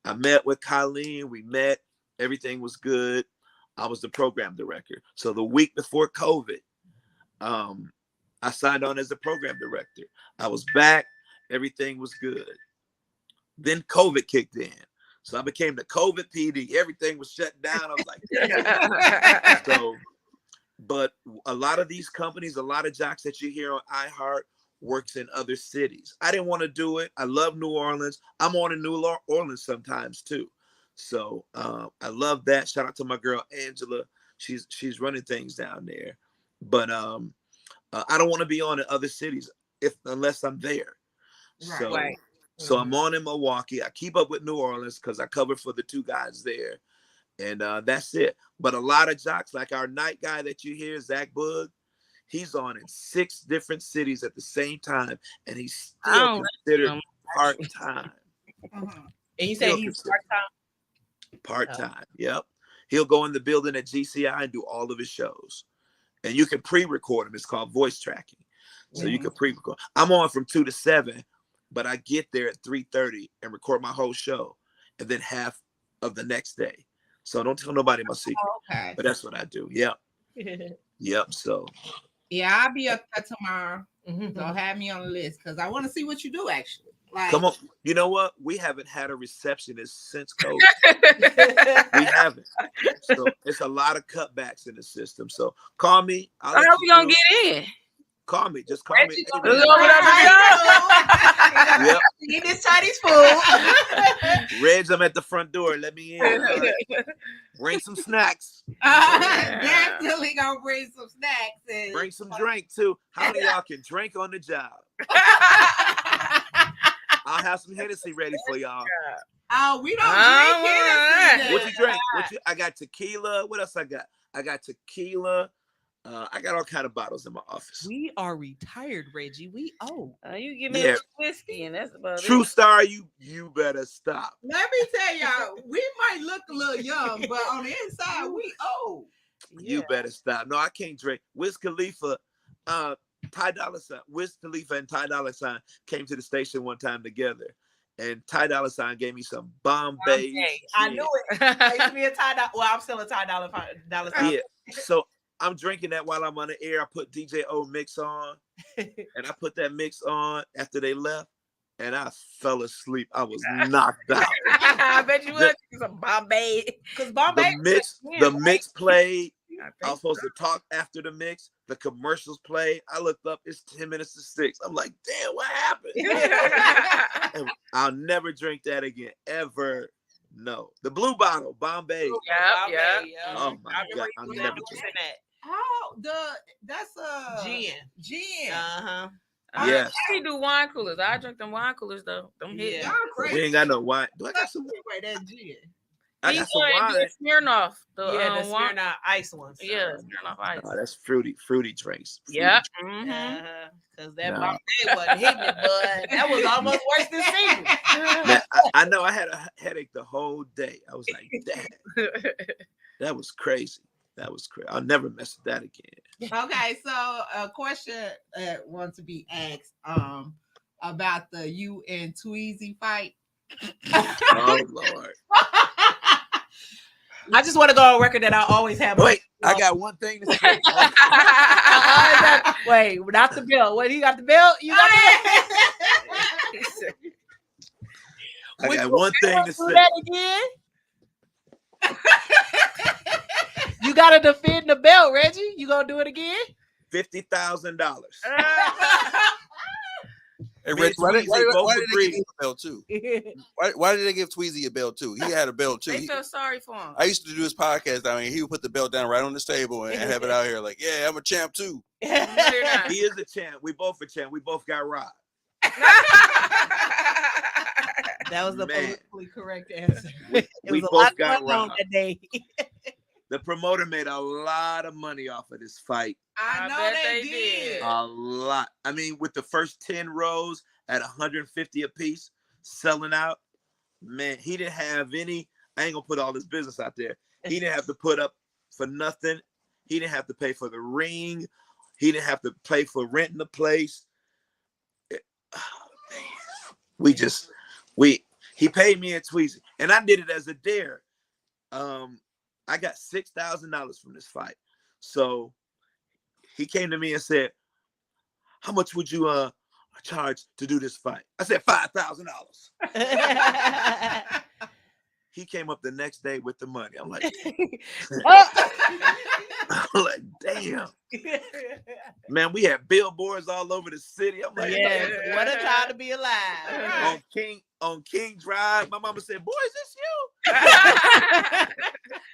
I met with Colleen. We met. Everything was good. I was the program director. So the week before COVID, I signed on as the program director. I was back. Everything was good. Then COVID kicked in. So I became the COVID PD. Everything was shut down. I was like, yeah. So, but a lot of these companies, a lot of jocks that you hear on iHeart works in other cities. I didn't want to do it. I love New Orleans. I'm on in New Orleans sometimes too. So I love that. Shout out to my girl Angela. She's running things down there. But I don't want to be on in other cities unless I'm there. Right. So I'm on in Milwaukee. I keep up with New Orleans because I cover for the 2 guys there. And that's it. But a lot of jocks, like our night guy that you hear, Zach Bug, he's on in 6 different cities at the same time. And he's still considered part-time. And you say he's part-time? Part-time, yep. He'll go in the building at GCI and do all of his shows. And you can pre-record him. It's called voice tracking. So you can pre-record. I'm on from 2 to 7, but I get there at 3:30 and record my whole show and then half of the next day. So don't tell nobody my secret. Okay. But that's what I do. Yep. Yep. So yeah, I'll be up there tomorrow. So have me on the list because I want to see what you do actually. Like, come on. You know what? We haven't had a receptionist since COVID. We haven't. So it's a lot of cutbacks in the system. So call me. How are we going to get in? Call me. Just call me. Yep. Eat this Chinese food. Reg, I'm at the front door. Let me in. Right. Bring some snacks. Definitely gonna bring some snacks. And bring some drink too. How many of y'all can drink on the job? I'll have some Hennessy ready for y'all. Oh, we don't drink Hennessy. What you drink? I got tequila. What else I got? I got tequila. I got all kind of bottles in my office. We are retired, Reggie. We owe. You give me a whiskey, and that's about True it. Star, you better stop. Let me tell y'all, we might look a little young, but on the inside, we old. You better stop. No, I can't drink. Wiz Khalifa, Ty Dolla $ign, Wiz Khalifa and Ty Dolla $ign came to the station one time together. And Ty Dolla $ign gave me some Bombay. I knew it. I used to be a Ty Dolla. Well, I'm still a Ty Dolla $ign. Yeah. So I'm drinking that while I'm on the air. I put DJ O mix on, and I put that mix on after they left, and I fell asleep. I was knocked out. I bet you would. Some Bombay. Because Bombay. The mix played. I was supposed to talk after the mix. The commercials played. I looked up. It's 10 minutes to 6. I'm like, damn, what happened? And I'll never drink that again, ever. No, the blue bottle, Bombay. Yeah. Oh my God, I'll never drink that. How that's gin. Yes. I can do wine coolers. I drink them wine coolers though. Them hit. Y'all crazy. We ain't got no wine. Do I got some? Wait, that's gin. I got some wine. Smirnoff. The Smirnoff ice ones. Yeah, Smirnoff ice. Oh, that's fruity drinks. Yeah. Because that Bombay wasn't hitting it, bud. That was almost worse than season. Man, I know I had a headache the whole day. I was like, damn, that was crazy. That was crazy. I'll never mess with that again. Okay, so a question wants to be asked about the you and Tweezy fight. Oh Lord. I just want to go on record that I always have. Wait, I got one thing to say. Wait, not the belt. What, you got the belt? You got the belt? I got one thing to say. That again? You got to defend the belt, Reggie. You gonna do it again? $50,000. Hey, Reggie, why did they give him a belt too? Why did they give Tweezy a belt too? He had a belt too. They felt sorry for him. I used to do his podcast. I mean, he would put the belt down right on this table and have it out here like, yeah, I'm a champ too. He is a champ. We both a champ. We both got robbed. That was the politically correct answer. We both got wrong robbed. that day. The promoter made a lot of money off of this fight. I know they did. A lot. I mean, with the first 10 rows at 150 a piece, selling out, man, he didn't have any. I ain't gonna put all his business out there. He didn't have to put up for nothing. He didn't have to pay for the ring. He didn't have to pay for renting the place. He paid me and Tweezy, and I did it as a dare. I got $6,000 from this fight. So he came to me and said, how much would you charge to do this fight? I said $5,000. He came up the next day with the money. I'm like, I'm like, damn. Man, we had billboards all over the city. I'm like, what a time to be alive. On King Drive, my mama said, boy, is this you?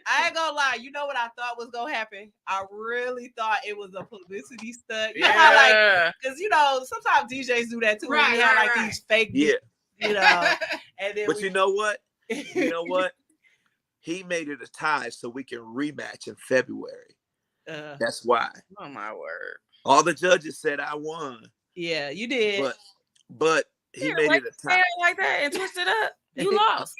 I ain't gonna lie. You know what I thought was gonna happen? I really thought it was a publicity stunt. You know how, like, because you know sometimes DJs do that too. Right, we have like these fake, you know. And then but you know what? You know what? He made it a tie so we can rematch in February. That's why. Oh my word! All the judges said I won. Yeah, you did. But he made it a tie like that and twisted up. You lost.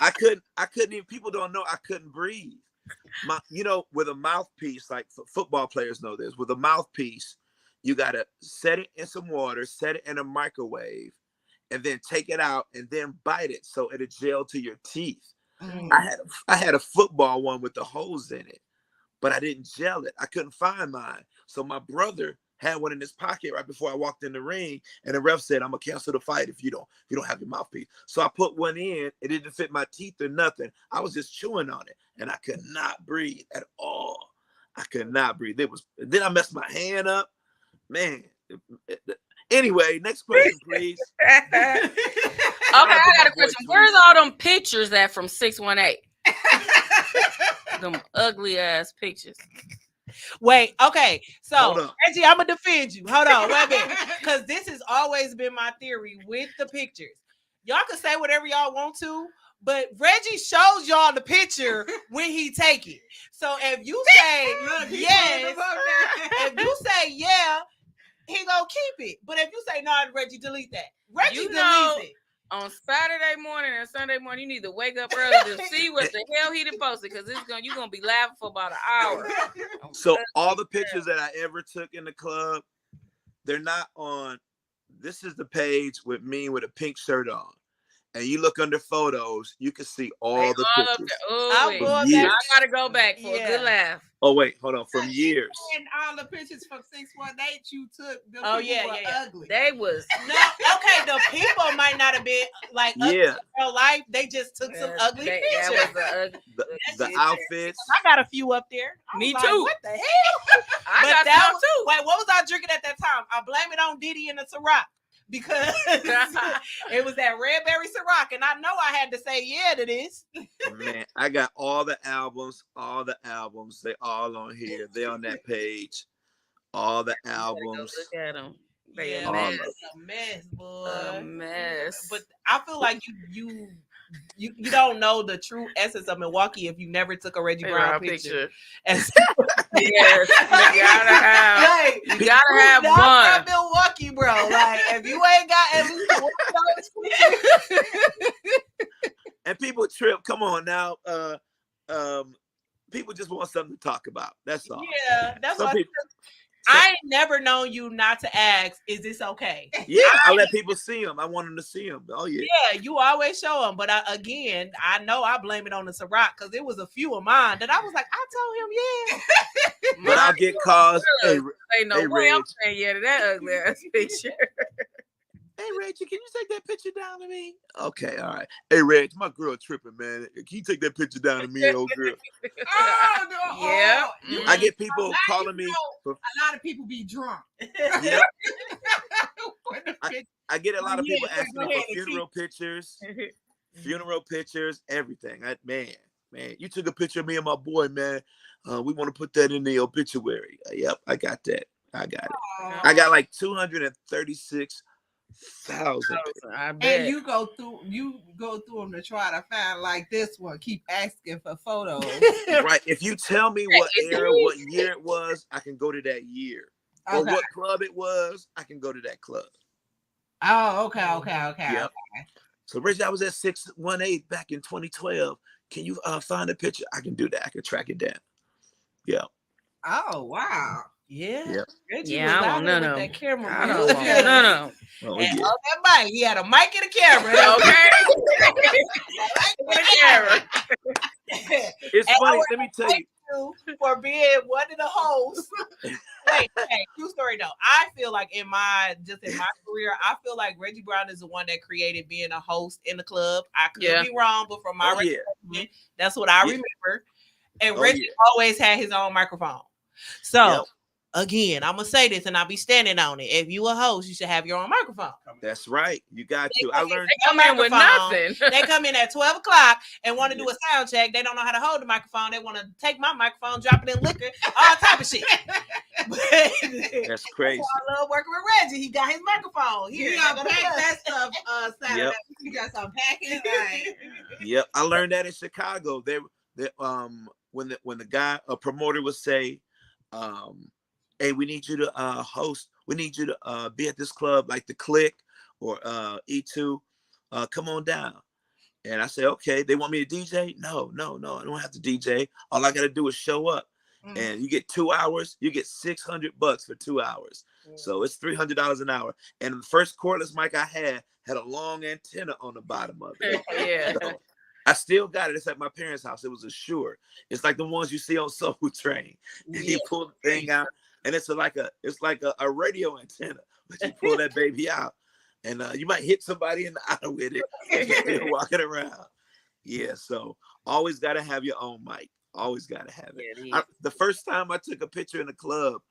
I couldn't even. People don't know I couldn't breathe. With a mouthpiece, like football players know this. With a mouthpiece, you gotta set it in some water, set it in a microwave, and then take it out and then bite it so it'll gel to your teeth. I had a football one with the holes in it, but I didn't gel it. I couldn't find mine, so my brother had one in his pocket right before I walked in the ring, and the ref said, "I'm gonna cancel the fight if you don't have your mouthpiece." So I put one in. It didn't fit my teeth or nothing. I was just chewing on it, and I could not breathe at all. I could not breathe. Then I messed my hand up, man. Anyway, next question, please. Okay, I got a question. Where's all them pictures at from 618? Them ugly ass pictures. Wait, okay. So, Reggie, I'm going to defend you. Hold on, wait a minute. Because this has always been my theory with the pictures. Y'all can say whatever y'all want to, but Reggie shows y'all the picture when he take it. So if you say yes, if you say yeah, he gonna keep it. But if you say no, Reggie, delete that. Reggie deletes it. On Saturday morning and Sunday morning, you need to wake up early to see what the hell he done posted, because you're gonna be laughing for about an hour. So all the pictures that I ever took in the club, they're not on. This is the page with me with a pink shirt on, and you look under photos, you can see all the pictures. I gotta go back for a good laugh. Oh wait, hold on. From years. And all the pictures from 618 you took, the Oh, people yeah, were yeah. ugly. They was No, okay, the people might not have been like ugly Yeah. in real life. They just took some ugly that pictures. was a ugly. The outfits. I got a few up there. I Me was too. Like, what the hell? I But got that some was, too. Wait, what was I drinking at that time? I blame it on Diddy and the Ciroc because it was that red berry Ciroc, and I know I had to say yeah to this. Man, I got all the albums. They all on here. They on that page. All the albums. Look at them. They Yeah, a man, mess. it's a mess, boy. A mess. But I feel like you don't know the true essence of Milwaukee if you never took a Reggie Brown picture. Yes, you gotta have not fun. from Milwaukee, bro. Like if you ain't got at least one picture. And people trip. Come on now. People just want something to talk about. That's all. Yeah, that's Some what people- I ain't never known you not to ask, is this okay? Yeah, I let people see them. I want them to see them. Oh yeah. Yeah, you always show them. But I know I blame it on the Ciroc because it was a few of mine that I was like, I told him, yeah. But I'll get calls. Hey, Ain't no hey, way I'm Reg. saying yeah to that ugly ass picture. Hey Reggie, can you take that picture down to me? Okay, all right. Hey Reg, my girl tripping, man. Can you take that picture down to me, old girl? Oh, no. Yeah. You- I get people now calling you me. know a lot of people be drunk. Yeah, For the picture. I get a lot of Yeah, people asking go me ahead for and funeral pictures, everything. Man, you took a picture of me and my boy, man. We want to put that in the obituary. Yep, I got that. I got it. I got like 236,000. I bet. And you go through them to try to find like this one. Keep asking for photos. Right. If you tell me what era, what year it was, I can go to that year. Or Okay. what club it was, I can go to that club. Oh, okay. Yep. So Reggie, I was at 618 back in 2012. Can you find a picture? I can do that. I can track it down. Yeah. Oh, wow. Yeah. Yep. Reggie Yeah, was I out don't there know. with that camera. I man. don't want none of them. Oh, And yeah. on that mic, he had a mic and a camera. Okay. With a camera. It's And funny. I Let me tell you. for being one of the hosts. Wait, true story though. I feel like in my career, I feel like Reggie Brown is the one that created being a host in the club. I could be wrong, but from my recollection, that's what I remember. And Reggie always had his own microphone. So again, I'm gonna say this, and I'll be standing on it. If you a host, you should have your own microphone. That's right. You got to. I learned. They come in with nothing. They come in at 12 o'clock and want to do a sound check. They don't know how to hold the microphone. They want to take my microphone, drop it in liquor, all type of shit. That's crazy. I love working with Reggie. He got his microphone. You unpack that stuff Saturday. Yep. You got some packing. Like, Yep. I learned that in Chicago. When the guy, a promoter would say, hey, we need you to host. We need you to be at this club like the Click or E2. Come on down. And I say, okay. They want me to DJ? No. I don't have to DJ. All I got to do is show up. And you get 2 hours. You get $600 for 2 hours. So it's $300 an hour. And the first cordless mic I had a long antenna on the bottom of it. Yeah. So I still got it. It's at my parents' house. It was a Shure. It's like the ones you see on Soul Train. And you pull the thing out, and it's like a radio antenna. But you pull that baby out, and you might hit somebody in the eye with it. And you're still walking around. Yeah. So always got to have your own mic. Always got to have it. The first time I took a picture in the club,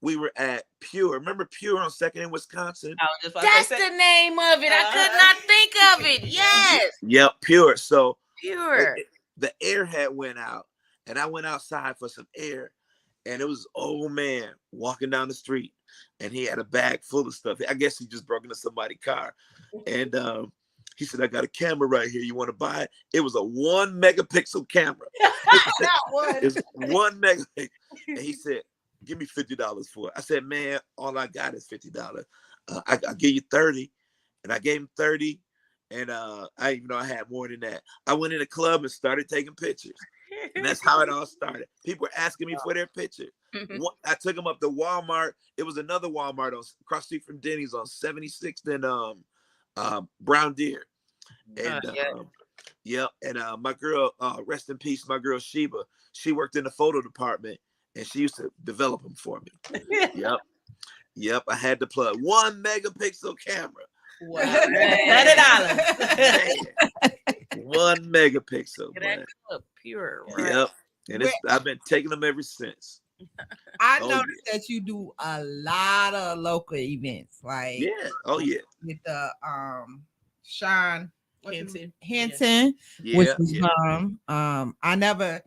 we were at Pure. Remember Pure on 2nd in Wisconsin? That's the name of it. I could not think of it. Yes. Yep, Pure. So Pure. the air had went out, and I went outside for some air, and it was an old man walking down the street, and he had a bag full of stuff. I guess he just broke into somebody's car, and he said, "I got a camera right here. You want to buy it?" It was a 1 megapixel camera. It's 1 megapixel, and he said, "Give me $50 for it." I said, "Man, all I got is $50. I'll give you 30." And I gave him 30. And I even know I had more than that. I went in the club and started taking pictures. And that's how it all started. People were asking me for their picture. I took them up to Walmart. It was another Walmart across the street from Denny's on 76th and Brown Deer. And Yep. And my girl, rest in peace, my girl Sheba, she worked in the photo department and she used to develop them for me. Yep. Yep. I had to plug 1 megapixel camera. Wow. $30. 1 megapixel. That look pure. Right? Yep. And I've been taking them ever since. I noticed that you do a lot of local events, like with the Sean Henson, which was I never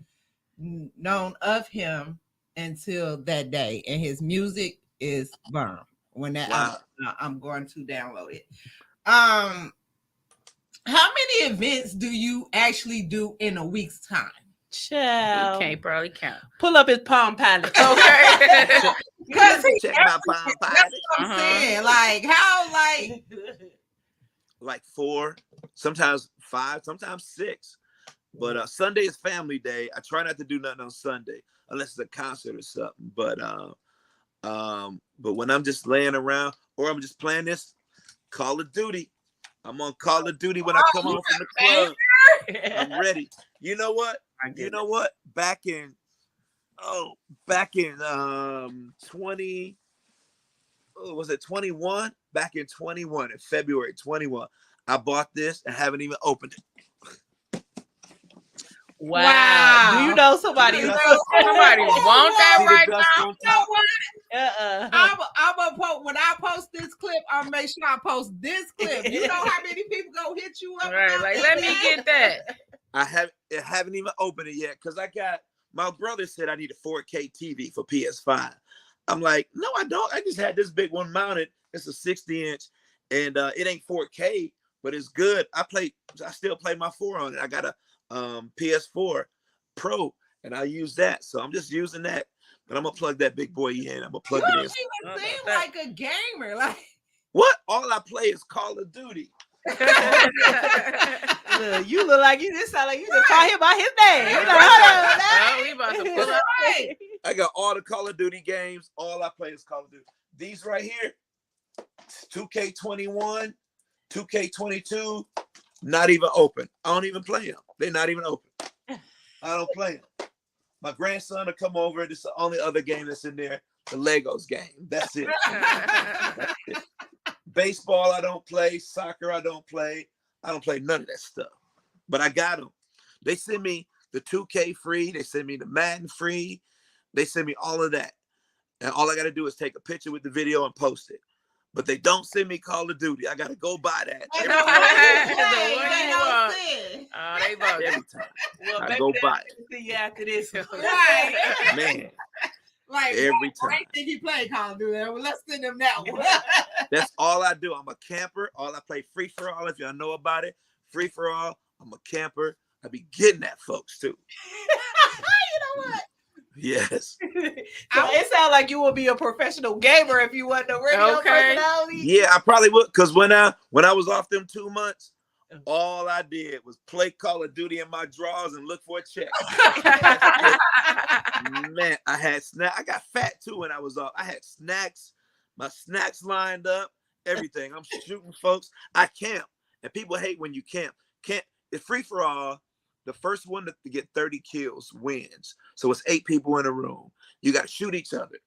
known of him until that day, and his music is bomb. When that I'm going to download it. How many events do you actually do in a week's time? Child. He can't probably count. Pull up his Palm Pilot. Okay. Because check my Palm Pilot. That's what I'm saying. Like how, like 4, sometimes 5, sometimes 6. But Sunday is family day. I try not to do nothing on Sunday unless it's a concert or something. But when I'm just laying around or I'm just playing this Call of Duty, I'm on Call of Duty when I come home from the club. I'm ready. You know what? Back in 21? Back in 21, in February 21, I bought this and haven't even opened it. Wow. Do you know somebody who want that right now? You know what? I'm gonna post when I post this clip. I'll make sure I post this clip. You know how many people go hit you up? Right, like let me get that. I haven't even opened it yet because my brother said I need a 4K TV for PS5. I'm like, no, I don't. I just had this big one mounted. It's a 60-inch, and it ain't 4K, but it's good. I still play my 4 on it. I got a PS4 Pro, and I use that. So I'm just using that. But I'm gonna plug that big boy in. I'm gonna plug it in. You don't even seem like a gamer. Like what? All I play is Call of Duty. Look, you look like you just sound like you just call him by his name. He's like, hold on, we about to pull up. I got all the Call of Duty games. All I play is Call of Duty. These right here, 2K21, 2K22, not even open. I don't even play them. They're not even open. I don't play them. My grandson will come over. This is the only other game that's in there. The Legos game. That's it. That's it. Baseball, I don't play. Soccer, I don't play. I don't play none of that stuff. But I got them. They send me the 2K free. They send me the Madden free. They send me all of that. And all I got to do is take a picture with the video and post it. But they don't send me Call of Duty. I got to go buy that. They vote every time. Well, I go buy it. See you after this. right. Man. Like every time. I think he played Call of Duty. Well, let's send him that one. That's all I do. I'm a camper. All I play free for all. If y'all know about it, free for all. I'm a camper. I be getting that, folks, too. You know what? Yes. So it sounds like you would be a professional gamer if you wasn't a radio personality. Yeah, I probably would. Because when I was off them 2 months, all I did was play Call of Duty in my drawers and look for a check. Man, I had snacks. I got fat too when I was off. I had snacks, my snacks lined up, everything. I'm shooting folks. I camp, and people hate when you camp. It's free for all. The first one to get 30 kills wins. So it's 8 people in a room. You got to shoot each other.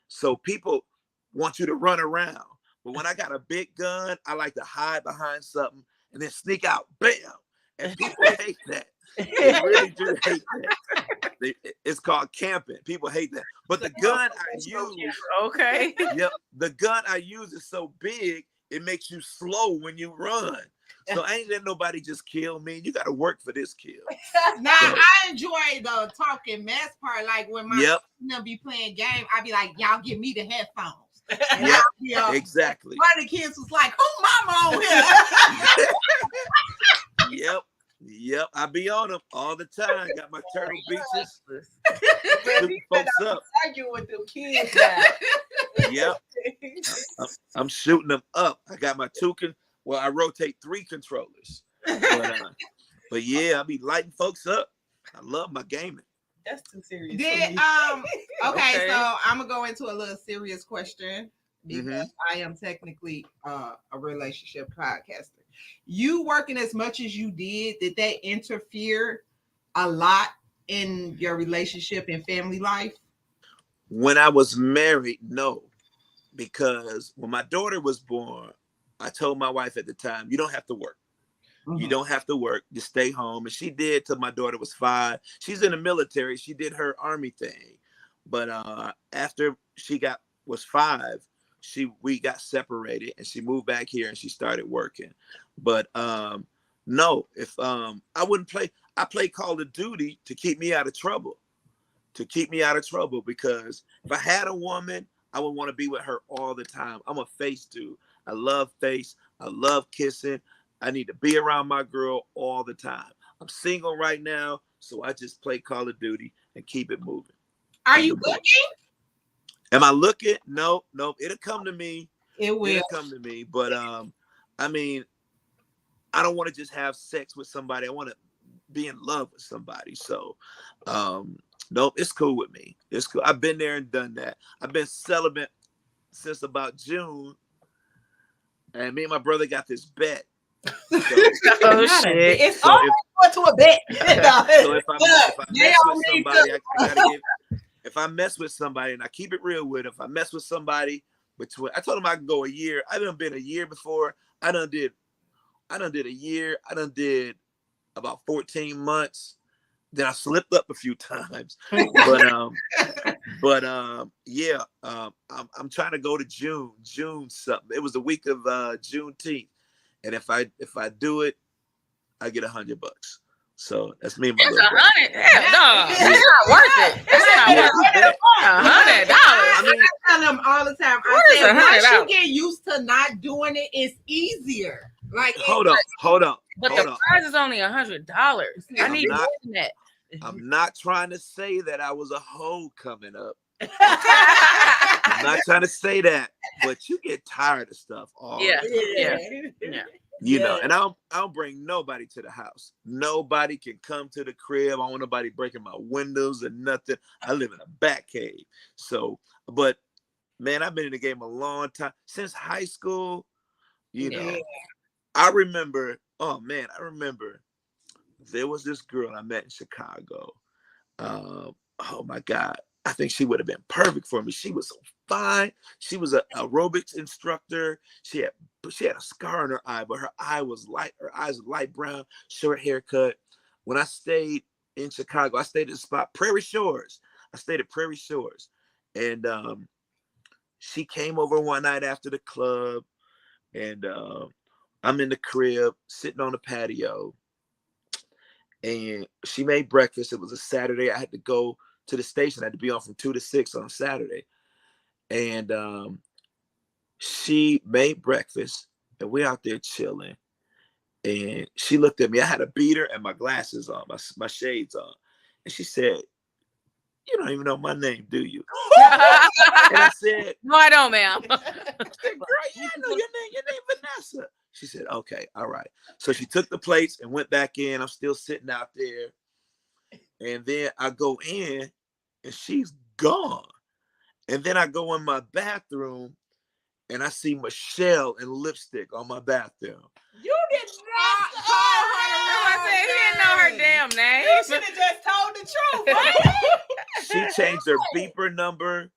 So people want you to run around. But when I got a big gun, I like to hide behind something and then sneak out. Bam! And people hate that. They really do hate that. It's called camping. People hate that. But the gun I use, yep, the gun I use is so big, it makes you slow when you run. So I ain't let nobody just kill me. You got to work for this kill. Now, I enjoy the talking mess part. Like when my son be playing game, I be like, y'all give me the headphones. Yeah, exactly. One of the kids was like, who mama on here? Yep. I be on them all the time. Got my turtle beaches. Shooting folks up. Arguing with them kids. Yep. I'm shooting them up. I got my I rotate 3 controllers. But yeah, I be lighting folks up. I love my gaming. That's too serious. Okay, so I'm gonna go into a little serious question because I am technically a relationship podcaster. You working as much as you did that interfere a lot in your relationship and family life? When I was married, no, because when my daughter was born, I told my wife at the time, you don't have to work. You don't have to work. Just stay home. And she did till my daughter was 5. She's in the military. She did her army thing. But after she was 5, we got separated and she moved back here and she started working. But no, if I wouldn't play, I play Call of Duty to keep me out of trouble. Because if I had a woman, I would want to be with her all the time. I'm a face dude. I love face. I love kissing. I need to be around my girl all the time. I'm single right now, so I just play Call of Duty and keep it moving. Are you looking? Am I looking? No. It'll come to me. It will come to me. But I mean, I don't want to just have sex with somebody. I want to be in love with somebody. So nope, it's cool with me. It's cool. I've been there and done that. I've been celibate since about June. And me and my brother got this bet. So, shit. It's always going to a bet. So if I mess with somebody, and I keep it real with, if I mess with somebody I told him I could go a year. I done been a year before. I done did a year. I done did about 14 months. Then I slipped up a few times. But yeah, I'm trying to go to June something. It was the week of Juneteenth. And if I do it, I get $100. So that's me and my It's little brother. $100. Hell no, it's not worth it. It's not worth it. $100. I tell them all the time. I said, once you get used to not doing it, it's easier. Like, hold on. But the prize is only $100. I need more than that. I'm not trying to say that I was a hoe coming up. I'm not trying to say that, but you get tired of stuff. Yeah. You know, and I don't bring nobody to the house. Nobody can come to the crib. I don't want nobody breaking my windows or nothing. I live in a bat cave. So, but man, I've been in the game a long time. Since high school, you know. I remember there was this girl I met in Chicago. Oh my God. I think she would have been perfect for me. She was so fine. She was an aerobics instructor. She had a scar on her eye, but her eyes was light brown, short haircut. When I stayed in Chicago, I stayed at the spot Prairie Shores. I stayed at Prairie Shores. And she came over one night after the club, and I'm in the crib sitting on the patio, and she made breakfast. It was a Saturday. I had to go to the station. I had to be on from 2 to 6 on Saturday. And she made breakfast, and we're out there chilling. And she looked at me. I had a beater and my glasses on, my shades on. And she said, "You don't even know my name, do you?" And I said, "No, I don't, ma'am." I said, "Girl, yeah, I know your name. Your name Vanessa." She said, "Okay, all right." So she took the plates and went back in. I'm still sitting out there. And then I go in, and she's gone. And then I go in my bathroom, and I see Michelle and lipstick on my bathroom. You did not call her. I said he didn't know her damn name. You should have just told the truth, right? She changed her beeper number.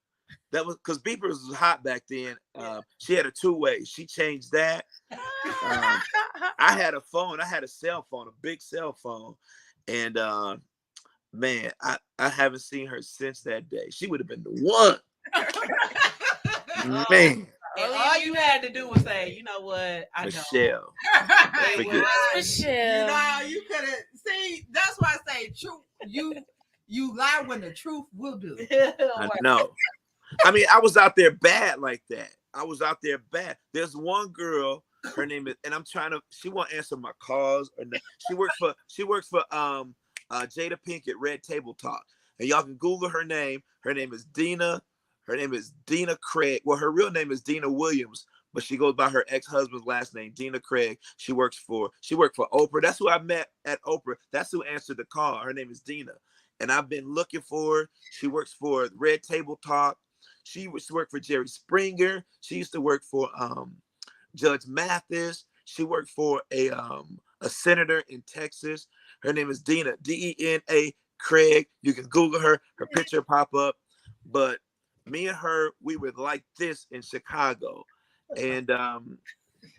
That was because beepers was hot back then. She had a 2-way. She changed that. I had a phone. I had a cell phone, a big cell phone. And man, I haven't seen her since that day. She would have been the one. Man. And all you had to do was say, "You know what? I Michelle. know." Michelle. You know, you could have see. That's why I say truth. You lie when the truth will do. I know. I mean, I was out there bad like that. I was out there bad. There's one girl. Her name is, and I'm trying to. She won't answer my calls. Or she works for Jada Pinkett, Red Table Talk, and y'all can Google her name. Her name is Dina. Her name is Dina Craig. Well, her real name is Dina Williams, but she goes by her ex-husband's last name, Dina Craig. She worked for Oprah. That's who I met at Oprah. That's who answered the call. Her name is Dina, and I've been looking for her. She works for Red Table Talk. She used to work for Jerry Springer. She used to work for Judge Mathis. She worked for a senator in Texas. Her name is Dina, Dena Craig. You can Google her. Her picture pop up. But me and her, we were like this in Chicago, and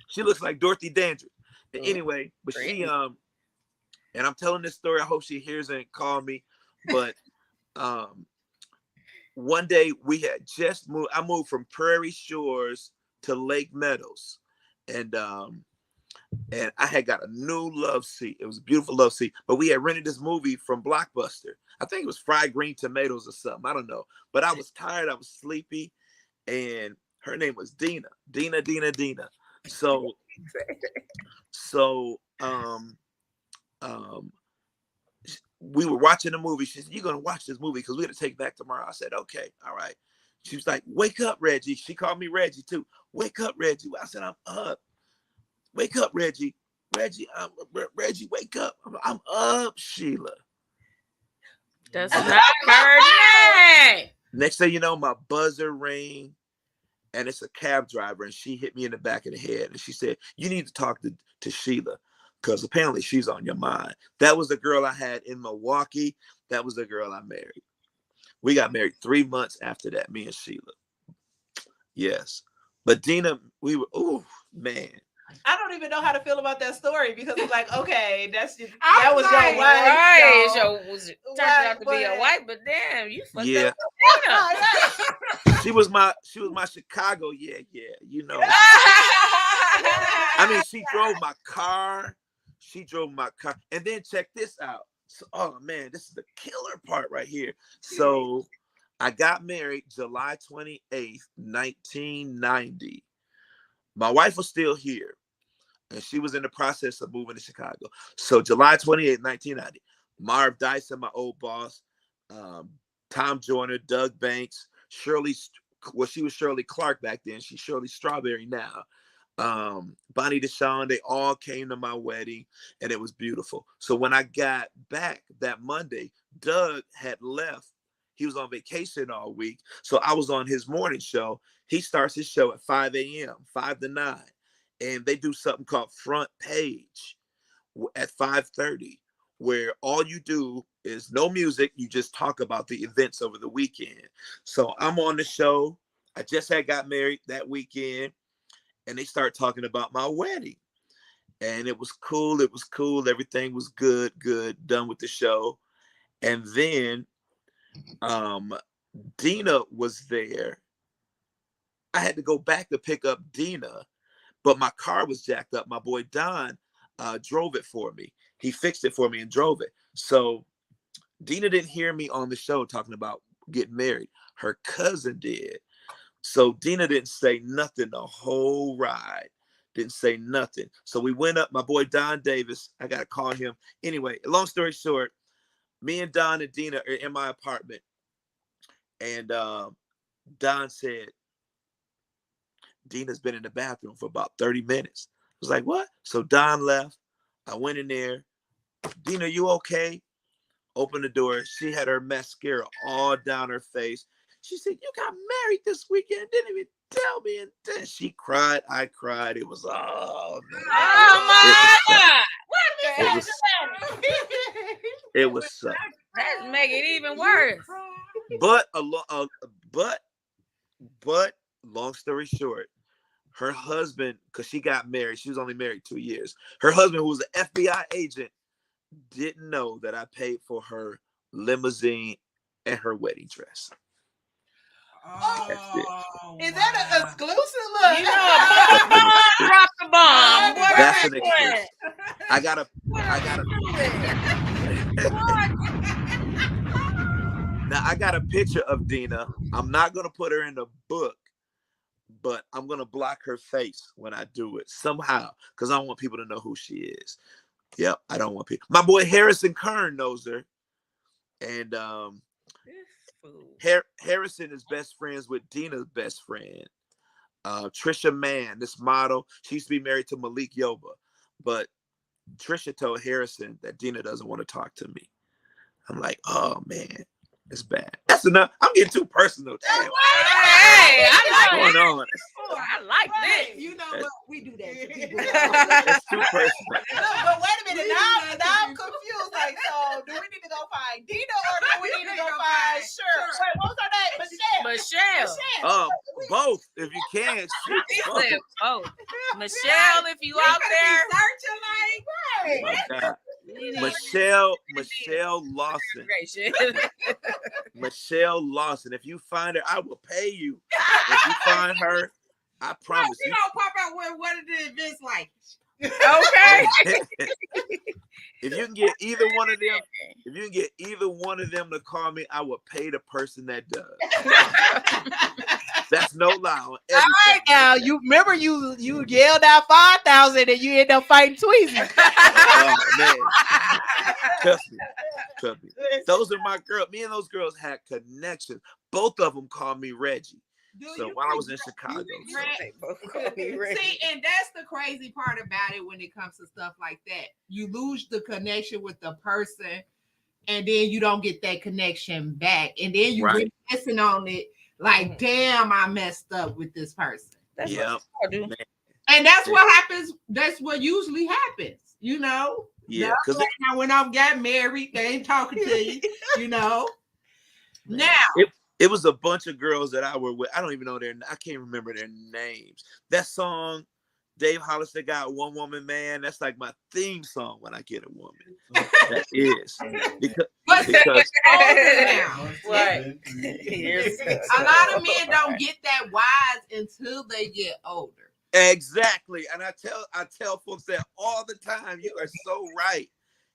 she looks like Dorothy Dandridge. But anyway, but she and I'm telling this story. I hope she hears it and call me. But one day we had just moved. I moved from Prairie Shores to Lake Meadows, and I had got a new love seat. It was a beautiful love seat. But we had rented this movie from Blockbuster. I think it was Fried Green Tomatoes or something. I don't know. But I was tired. I was sleepy, and her name was Dina. So we were watching the movie. She said, "You're gonna watch this movie because we're gonna take it back tomorrow." I said, "Okay, all right." She was like, "Wake up, Reggie." She called me Reggie too. "Wake up, Reggie." I said, "I'm up." "Wake up, Reggie." Reggie, wake up. I'm up, Sheila. That's not her name. Next thing you know, my buzzer rang, and it's a cab driver, and she hit me in the back of the head, and she said, "You need to talk to Sheila, because apparently she's on your mind." That was the girl I had in Milwaukee. That was the girl I married. We got married 3 months after that, me and Sheila. Yes. But Dina, we were, ooh, man. I don't even know how to feel about that story because it's like, okay, that was right, your wife. Right. So, was turned out to be a wife, but damn, you fucked Yeah. up. She was my Chicago, yeah, you know. I mean, she drove my car. And then check this out. So, oh man, this is the killer part right here. So I got married July 28th, 1990. My wife was still here, and she was in the process of moving to Chicago. So July 28th, 1990, Marv Dyson, my old boss, Tom Joyner, Doug Banks, Shirley, well, she was Shirley Clark back then. She's Shirley Strawberry now. Bonnie DeShawn, they all came to my wedding, and it was beautiful. So when I got back that Monday, Doug had left. He was on vacation all week. So I was on his morning show. He starts his show at 5 a.m., 5 to 9. And they do something called Front Page at 5:30, where all you do is no music. You just talk about the events over the weekend. So I'm on the show. I just had got married that weekend, and they start talking about my wedding. And it was cool. Everything was good, done with the show. And then Dina was there. I had to go back to pick up Dina, but my car was jacked up. My boy Don drove it for me. He fixed it for me and drove it. So Dina didn't hear me on the show talking about getting married. Her cousin did. So Dina didn't say nothing the whole ride. Didn't say nothing. So we went up. My boy Don Davis, I got to call him. Anyway, long story short, me and Don and Dina are in my apartment. And Don said, "Dina's been in the bathroom for about 30 minutes. I was like, "What?" So Don left. I went in there. "Dina, you okay?" Opened the door. She had her mascara all down her face. She said, "You got married this weekend. Didn't even tell me." And then she cried. I cried. It was, oh, man. Oh my God. It was so. That's make it even worse. But long story short, her husband, because she got married, she was only married 2 years. Her husband, who was an FBI agent, didn't know that I paid for her limousine and her wedding dress. That's it. Is that an exclusive? Look, You know, drop the bomb. What That's is an exclusive. I gotta. Now I got a picture of Dina. I'm not gonna put her in the book, but I'm gonna block her face when I do it somehow, because I don't want people to know who she is. Yep, I don't want people. My boy Harrison Kern knows her, and Harrison is best friends with Dina's best friend, Trisha Mann, this model. She used to be married to Malik Yoba, but Trisha told Harrison that Dina doesn't want to talk to me. I'm like, oh man. It's bad. That's enough. I'm getting too personal. Damn. Hey, What's going on? I like this. You know what? We do that to people. That's too personal. But wait a minute, now I'm confused. Like, so do we need to go find Dina or do we need to go find Sure? Wait, what was her name? Michelle. Both, if you can. He Shit, both. said both. Michelle, if you out there. Searching like, Oh my God. Michelle Lawson. Great shit. Michelle Lawson. If you find her, I will pay you. If you find her, I promise you you. don't pop out with one of the events like. Okay. If you can get either one of them, to call me, I will pay the person that does. That's no lie. On All right, everything. now you remember you yelled out 5,000 and you end up fighting Tweezy. Oh man, trust me. Those are my girls. Me and those girls had connections. Both of them called me Reggie. So while I was in Chicago. See, and that's the crazy part about it when it comes to stuff like that. You lose the connection with the person, and then you don't get that connection back. And then you Right. messing on it like, damn, I messed up with this person. That's Yeah. what I do. And that's what happens. That's what usually happens, you know? Yeah, because Now, when I got married, they ain't talking to you, you know? Now, it was a bunch of girls that I were with. I don't even know I can't remember their names. That song, Dave Hollister got One Woman Man. That's like my theme song when I get a woman. That is. Because Right. a lot of men don't get that wise until they get older. Exactly. And I tell folks that all the time. You are so right.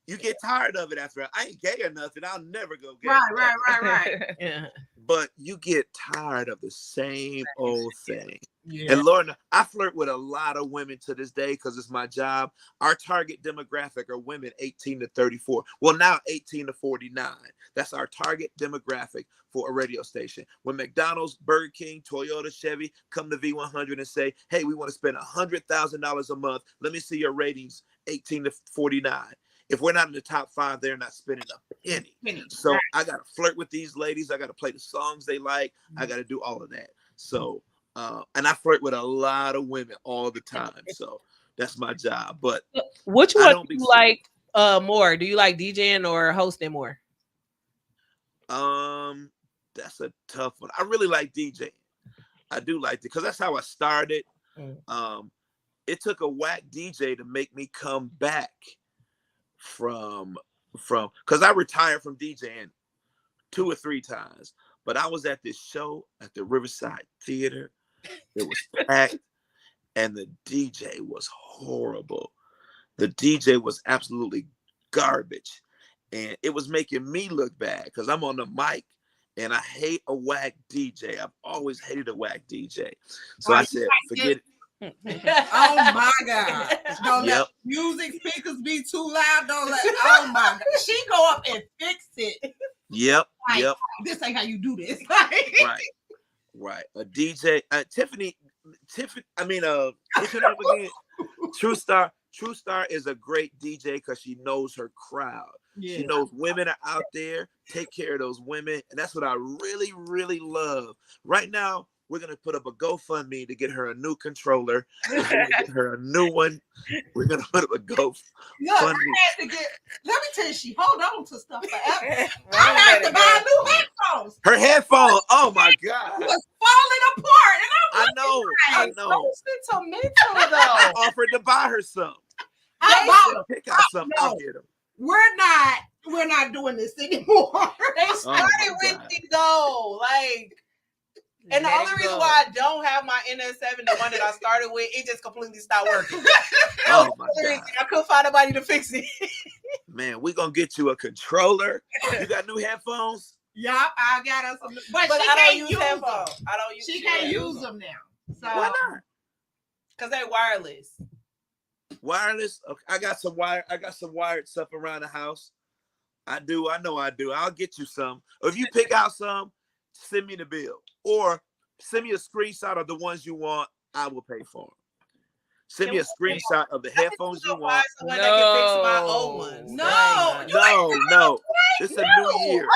You get tired of it after. I ain't gay or nothing. I'll never go gay. Right. Yeah. But you get tired of the same old thing. Yeah. And Lord, I flirt with a lot of women to this day because it's my job. Our target demographic are women 18 to 34. Well, now 18 to 49. That's our target demographic for a radio station. When McDonald's, Burger King, Toyota, Chevy come to V100 and say, hey, we want to spend $100,000 a month. Let me see your ratings, 18 to 49. If we're not in the top 5, they're not spending a penny. So I got to flirt with these ladies. I got to play the songs they like. I got to do all of that. So, and I flirt with a lot of women all the time. So that's my job. But which one do you like more? Do you like DJing or hosting more? That's a tough one. I really like DJing. I do like it because that's how I started. It took a whack DJ to make me come back from because I retired from DJing 2 or 3 times, but I was at this show at the Riverside Theater. It was packed and the DJ was horrible. The DJ was absolutely garbage and it was making me look bad because I'm on the mic and I hate a whack DJ. I've always hated a whack DJ. So I said, forget it. Oh my God. Don't let music speakers be too loud. Oh my God. She go up and fix it. Yep. This ain't how you do this. Right. A DJ, Tiffany, I mean, what's her name again? True Star is a great DJ because she knows her crowd. Yeah. She knows women are out there. Take care of those women. And that's what I really, really love. Right now, we're going to put up a GoFundMe to get her a new controller. We're going to get her a new one. We're going to put up a GoFundMe. Let me tell you, she hold on to stuff forever. I had to buy new headphones. Her headphones, oh my God. It was falling apart. And I know. Sentimental though. I offered to buy her some. I bought pick out some. I'll get them. We're not doing this anymore. They started with me though. And the only reason why I don't have my NS7, the one that I started with, it just completely stopped working. Oh my God. I couldn't find nobody to fix it. Man, we're going to get you a controller. You got new headphones? Yeah, I got us some. But she I can't don't use headphones. them. I don't use She can't use them now. So why not? Because they're wireless. Wireless? Okay, I got some wired stuff around the house. I do. I'll get you some. Or if you pick out some, send me the bill. Or send me a screenshot of the ones you want. I will pay for them. Send me a screenshot of the headphones you want. No. That can fix my old ones. No. It's a new year.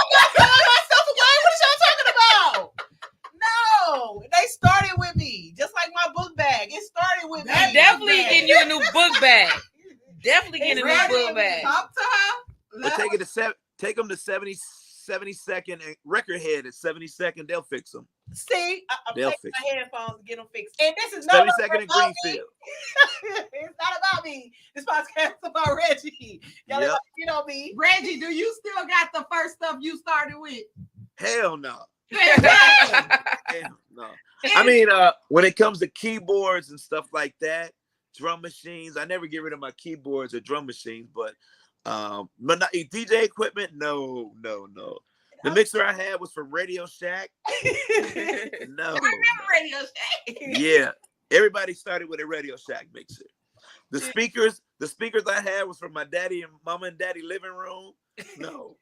you a new book bag. Definitely get a new book bag. Talk to her. But take them to 72nd and record head at 72nd. They'll fix them. See, I'm They'll taking fix my headphones and get them fixed. And this is not 72nd and about me. Greenfield. It's not about me. This podcast is about Reggie. Y'all Yep. get on me. Reggie, do you still got the first stuff you started with? Hell no. Fantastic. Hell no. I mean, when it comes to keyboards and stuff like that, drum machines, I never get rid of my keyboards or drum machines, but not DJ equipment, no. The mixer I had was from Radio Shack. No. I remember Radio Shack. Yeah. Everybody started with a Radio Shack mixer. The speakers I had was from my daddy and mama and daddy living room. No.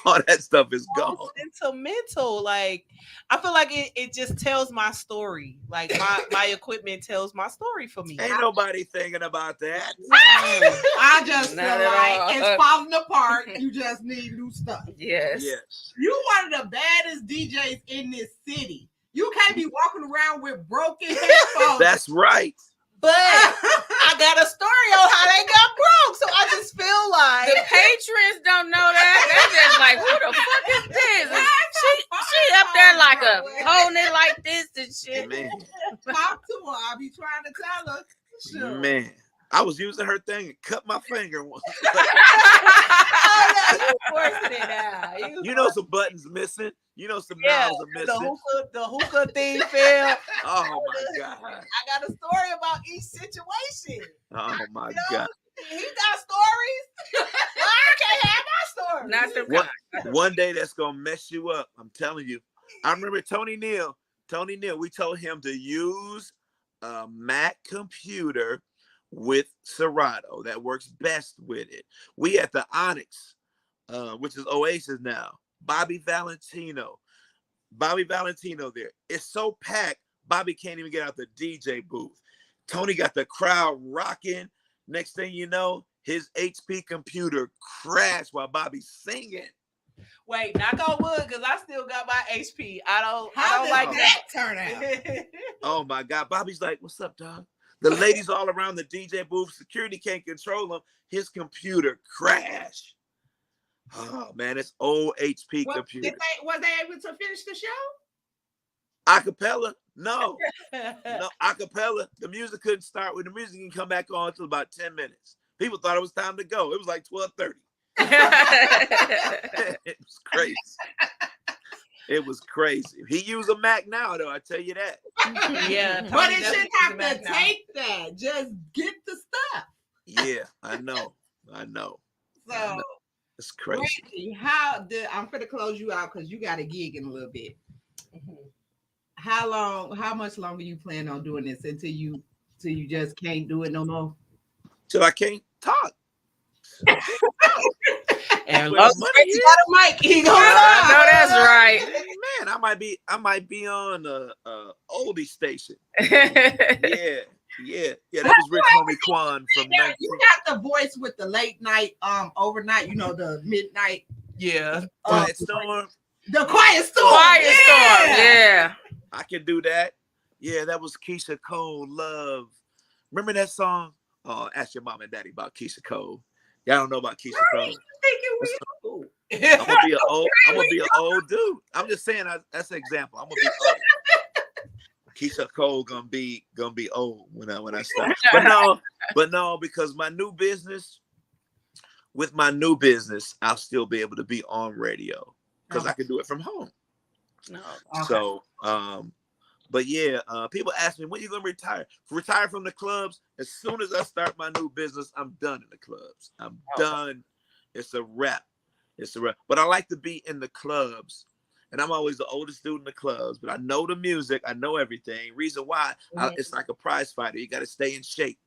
All that stuff is gone. Sentimental. Like, I feel like it just tells my story. Like my equipment tells my story for me. Ain't nobody thinking about that. I just feel Not at like all. it's falling apart. You just need new stuff. Yes. Yes. You one of the baddest DJs in this city. You can't be walking around with broken headphones. That's right. But I got a story on how they got broke. So I just feel like The patrons don't know that. They're just like, who the fuck is this? And she up there like holding it like this and shit. Man. Talk to her. I be trying to tell her. Sure. Man. I was using her thing and cut my finger once. you forcing it out. You know some buttons missing. You know some knobs are missing. The hookah thing fell. Oh my God. I got a story about each situation. Oh my You know, God. he got stories. Why I can't have my story? Not them One day that's gonna mess you up. I'm telling you. I remember Tony Neal, we told him to use a Mac computer with Serato that works best with it. We at the Onyx, which is Oasis now. Bobby Valentino there. It's so packed, Bobby can't even get out the DJ booth. Tony got the crowd rocking. Next thing you know, his HP computer crashed while Bobby's singing. Wait, knock on wood, because I still got my HP. I don't How like did that. that turn out? Oh my God. Bobby's like, what's up, dog? The ladies all around the DJ booth, security can't control him. His computer crashed. Oh man, it's old HP computer. Was they able to finish the show? Acapella? No, acapella. The music couldn't start. When the music didn't come back on until about 10 minutes. People thought it was time to go. It was like 12:30. It was crazy. It was crazy. He used a Mac now, though. I tell you that. Yeah, But it shouldn't have to take that. Just get the stuff. Yeah, I know. So, It's crazy. Reggie, I'm going to close you out because you got a gig in a little bit. How much longer you plan on doing this until you just can't do it no more? Till I can't talk. And Well, Reggie got a mic. He gonna I know that's right. Man, I might be on a oldie station. Yeah. That was Rich Homie Quan from 19. You got the voice with the late night, overnight, the midnight. Yeah. Quiet Storm. The Quiet Storm. Quiet Storm. Yeah. I can do that. Yeah, that was Keisha Cole, Love. Remember that song? Oh, ask your mom and daddy about Keisha Cole. Y'all don't know about Keisha Cole. I'm gonna be an old dude. I'm just saying that's an example. I'm gonna be old. Keisha Cole gonna be old when I start. But no, because with my new business, I'll still be able to be on radio because I can do it from home. No. So but yeah, people ask me when you gonna retire. Retire from the clubs. As soon as I start my new business, I'm done in the clubs. I'm done. It's a wrap. But I like to be in the clubs. And I'm always the oldest dude in the clubs, but I know the music. I know everything. Reason why, it's like a prize fighter. You got to stay in shape.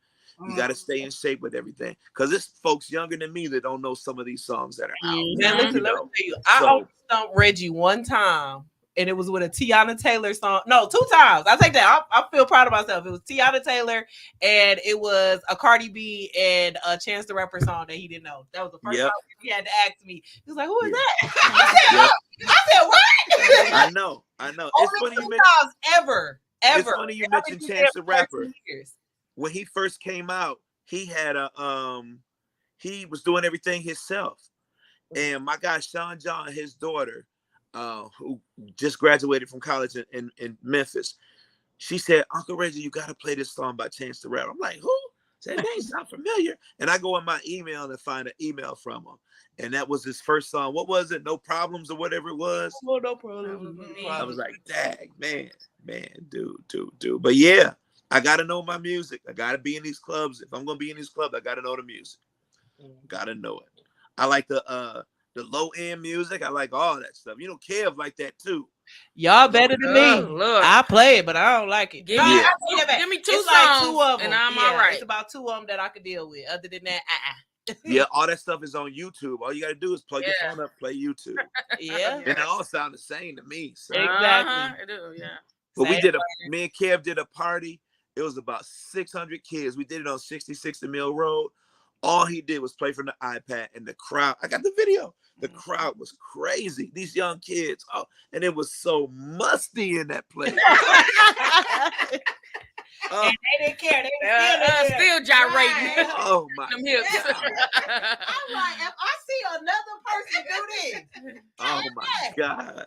You got to stay in shape with everything. Because it's folks younger than me that don't know some of these songs that are out. Man, listen, let me tell you. I only stumped Reggie one time, and it was with a Tiana Taylor song. No, 2 times. I'll take that. I feel proud of myself. It was Tiana Taylor, and it was a Cardi B and a Chance the Rapper song that he didn't know. That was the first time he had to ask me. He was like, who is that? I said, what? I know. It's funny you mentioned ever It's funny you mentioned Chance the Rapper. Years. When he first came out, he had he was doing everything himself. And my guy Sean John, his daughter, who just graduated from college in Memphis, she said, Uncle Reggie, you gotta play this song by Chance the Rapper. I'm like, who? That name sounds familiar. And I go in my email and find an email from him. And that was his first song. What was it? No Problems or whatever it was. Oh, no problem. I was like, dang, man, dude. But yeah, I gotta know my music. I gotta be in these clubs. If I'm gonna be in these clubs, I gotta know the music. Gotta know it. I like the low end music. I like all that stuff. You know, Kev like that too. Y'all better than me. Look. I play it, but I don't like it. Give me two It's songs, like two of them, and I'm all right. It's about two of them that I could deal with. Other than that, Yeah, all that stuff is on YouTube. All you gotta do is plug your phone up, play YouTube. Yeah, And it all sound the same to me. So. Exactly. It do, yeah. But me and Kev did a party. It was about 600 kids. We did it on 66 Mill Road. All he did was play from the iPad, and the crowd, I got the video. The crowd was crazy. These young kids, and it was so musty in that place. And they didn't care. They were Still gyrating. Right. Oh my Them hips. God. I'm like, if I see another person do this, Oh my God.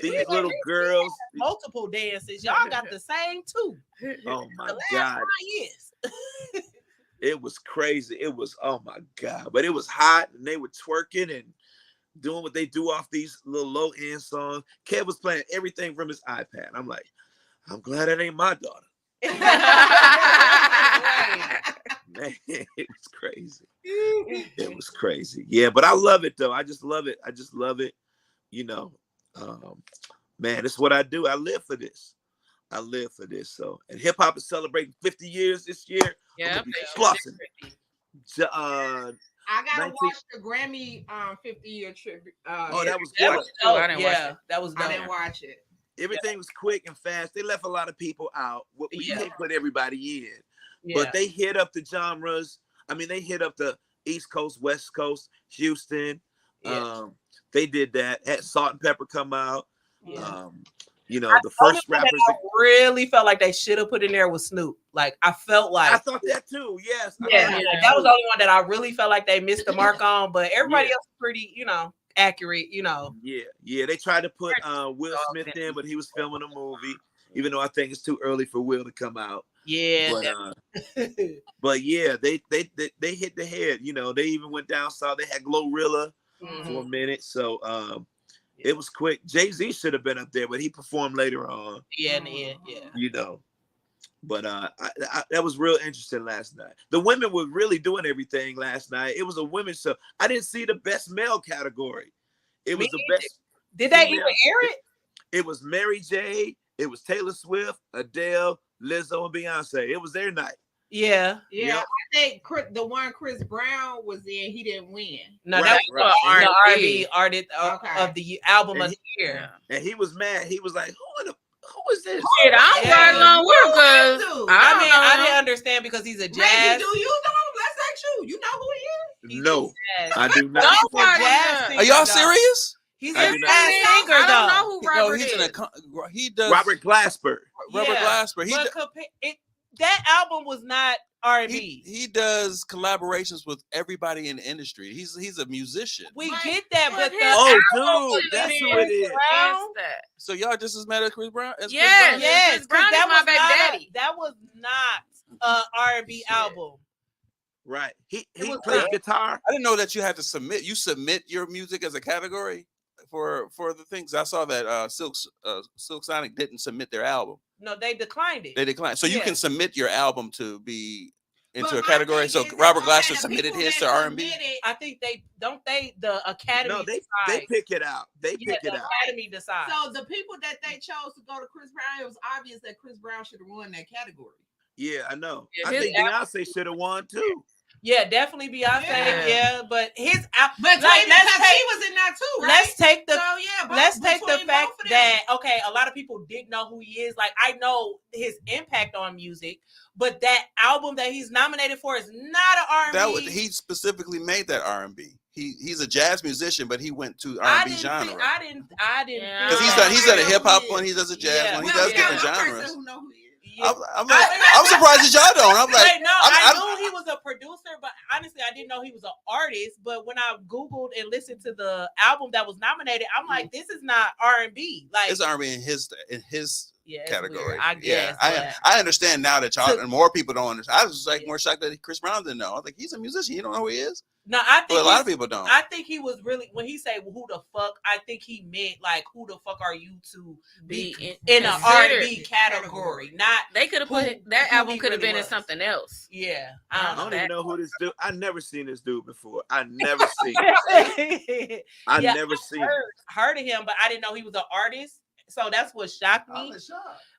These little girls. multiple dances. Y'all got the same two. Oh my The last God. 5 years. It was crazy. It was, oh my God. But it was hot, and they were twerking and doing what they do off these little low end songs. Kev was playing everything from his iPad. I'm like, I'm glad that ain't my daughter. Man, it was crazy. It was crazy. Yeah, but I love it though. I just love it. You know, man, it's what I do. I live for this. So, and hip hop is celebrating 50 years this year. Yeah. Flossing. I gotta 19 watch the Grammy 50-year tribute. that was That good. was Oh, dope. I didn't watch Yeah, that was I dope. didn't watch it. Everything was quick and fast. They left a lot of people out. You can't put everybody in. Yeah. But they hit up the genres. I mean, they hit up the East Coast, West Coast, Houston. Yeah. They did that. Had Salt and Pepper come out. Yeah. You know, the first rappers. I really felt like they should have put in there with Snoop. Like I felt like I thought that too. Yes. that was the only one that I really felt like they missed the mark on. But everybody else was pretty, accurate. Yeah. They tried to put Will Smith in, but he was filming a movie. Even though I think it's too early for Will to come out. Yeah. But yeah, they hit the head. You know, they even went down south. They had Glorilla for a minute. So it was quick. Jay-Z should have been up there, but he performed later on. Yeah. You know. But that was real interesting last night. The women were really doing everything last night. It was a women's show. I didn't see the best male category. It was the best. Did they female. even air it? It was Mary J. It was Taylor Swift, Adele, Lizzo, and Beyonce. It was their night. Yeah. Yeah, Yep. I think the one Chris Brown was in, he didn't win. No, Right, that was right. the R&B artist Okay. of the album And of the year. And he was mad. He was like, who is this? Shit, I'm Yeah. riding on with him because I didn't understand because he's a Reggie, jazz. do you know? Let's ask you. You know who he is? No, jazz. I do not. He's a Nobody jazz does. singer, Are y'all though. serious? He's I a do jazz not. singer, I don't though. know who No, Robert he's is. he does Robert Glasper. Robert Glasper. He But that album was not R&B. he does collaborations with everybody in the industry. He's a musician. We Right. get that, but his the Oh, dude, is that's who it is. Brown? That. So y'all just as mad as Chris Brown? As Chris Yes. Brown? Yes, Chris Brown is that my was baby not daddy. that was not a R&B album. Right. He was plays not. guitar. I didn't know that you had to submit. You submit your music as a category for the things. I saw that Silk Sonic didn't submit their album. No, they declined it. They declined. So you Yeah. can submit your album to be into But a my category. thing So is that, Robert okay, Glasper the submitted people his that to R&B. submitted- I think the Academy No, they decides. pick it out. They Yeah, pick it the out. Academy decides. So the people that they chose to go to Chris Brown, it was obvious that Chris Brown should have won that category. Yeah, I know. Yeah, I his think Beyonce should have won too. Yeah, definitely Beyonce. Yeah. Yeah, but his out. But Like, because he was in that too, right? Let's take the so yeah, but let's take the between fact both of them. that a lot of people didn't know who he is. Like I know his impact on music, but that album that he's nominated for is not an R&B. He specifically made that R&B. he's a jazz musician, but he went to R&B genre. I didn't. Because he's done a hip hop one, he does a jazz one, he does different genres. I'm surprised that y'all don't. I'm like, wait, no, I knew he was a producer, but honestly, I didn't know he was an artist. But when I Googled and listened to the album that was nominated, I'm like, this is not R&B. Like, it's R&B in his category. Weird, I guess. I understand now that y'all and more people don't understand. I was just like more shocked that Chris Brown didn't know. I was like, he's a musician. You don't know who he is? No, I think a lot of people don't. I think he was really, when he said who the fuck, I think he meant like, who the fuck are you to be in an R&B category? Not they could have put that album could have been in something else. Yeah, I don't even know who this dude. I never seen this dude before. I never seen it. I never seen heard of him, but I didn't know he was an artist. So that's what shocked me.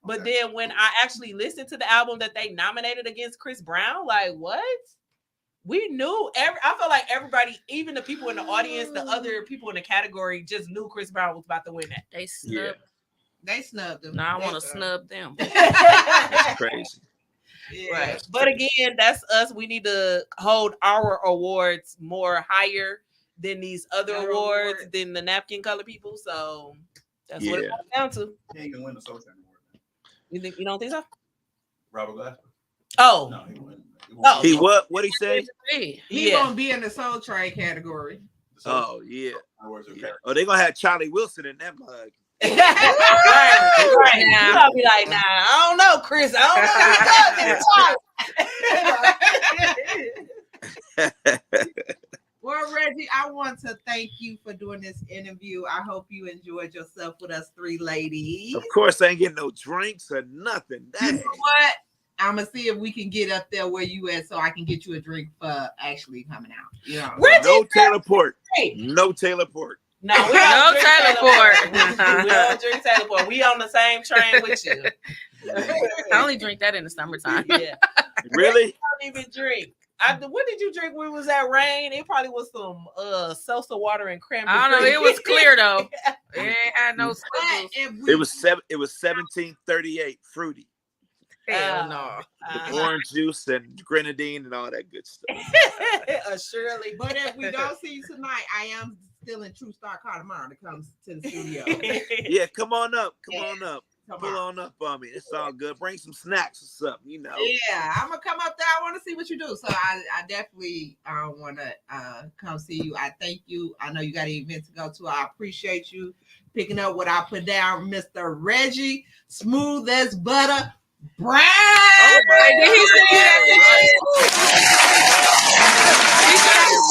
But then when I actually listened to the album that they nominated against Chris Brown, like what? We knew I felt like everybody, even the people in the audience, the other people in the category, just knew Chris Brown was about to win that. They snubbed. They snubbed him. No, I want to snub them. That's crazy. Yeah. Right. But again, that's us. We need to hold our awards more higher than these other awards, than the napkin color people. So that's what it comes down to. He ain't gonna win the Soul Train Award. You don't think so? Robert Glasper. Oh. No, he won. He what? What he say? He gonna be in the Soul Train category. Oh yeah. Oh, they gonna have Charlie Wilson in that mug. right. You gonna be like, nah, I don't know, Chris. I don't know. Well, Reggie, I want to thank you for doing this interview. I hope you enjoyed yourself with us three ladies. Of course, I ain't getting no drinks or nothing. You know what? I'm gonna see if we can get up there where you at, so I can get you a drink for actually coming out. You know, no Taylor Port. No Taylor Port. No, we don't Taylor Port. We don't drink Taylor Port. We on the same train with you. I only drink that in the summertime. Yeah. Really? I don't even drink. What did you drink when it was that rain? It probably was some salsa water and cranberry. I don't know. It was clear though. It ain't had no squiggles. It was 1738 fruity. Hell no. With orange juice and grenadine and all that good stuff. Surely. But if we don't see you tonight, I am still in True Star car tomorrow to come to the studio. Yeah, come on up. Come on up. Pull on up on me. It's all good. Bring some snacks or something, you know. Yeah, I'm gonna come up there. I want to see what you do. So I definitely want to come see you. I thank you. I know you got an event to go to. I appreciate you picking up what I put down, Mr. Reggie, smooth as butter. Brown. Oh my God. Did he say that?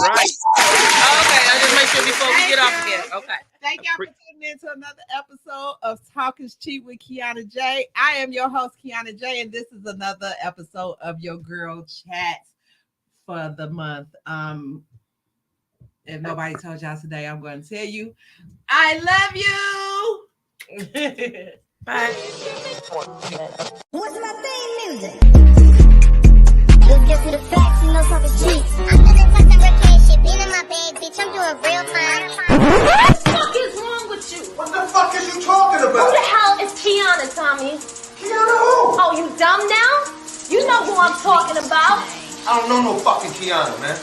Right. Okay, I'll just make sure before we get off again. Okay. Thank y'all for tuning in to another episode of Talk is Cheap with Kiana J. I am your host, Kiana J, and this is another episode of your girl chats for the month. If nobody told y'all today, I'm going to tell you, I love you. Bye. What's my theme music? Let's get to the facts, you know talking cheap. I'm living for some reckless shit, being in my bag, bitch, I'm doing real fine. What the fuck is wrong with you? What the fuck is you talking Who about? the hell is Kiana, Tommy? Kiana who? Oh, you dumb now? You know who I'm talking about. I don't know no fucking Kiana, man.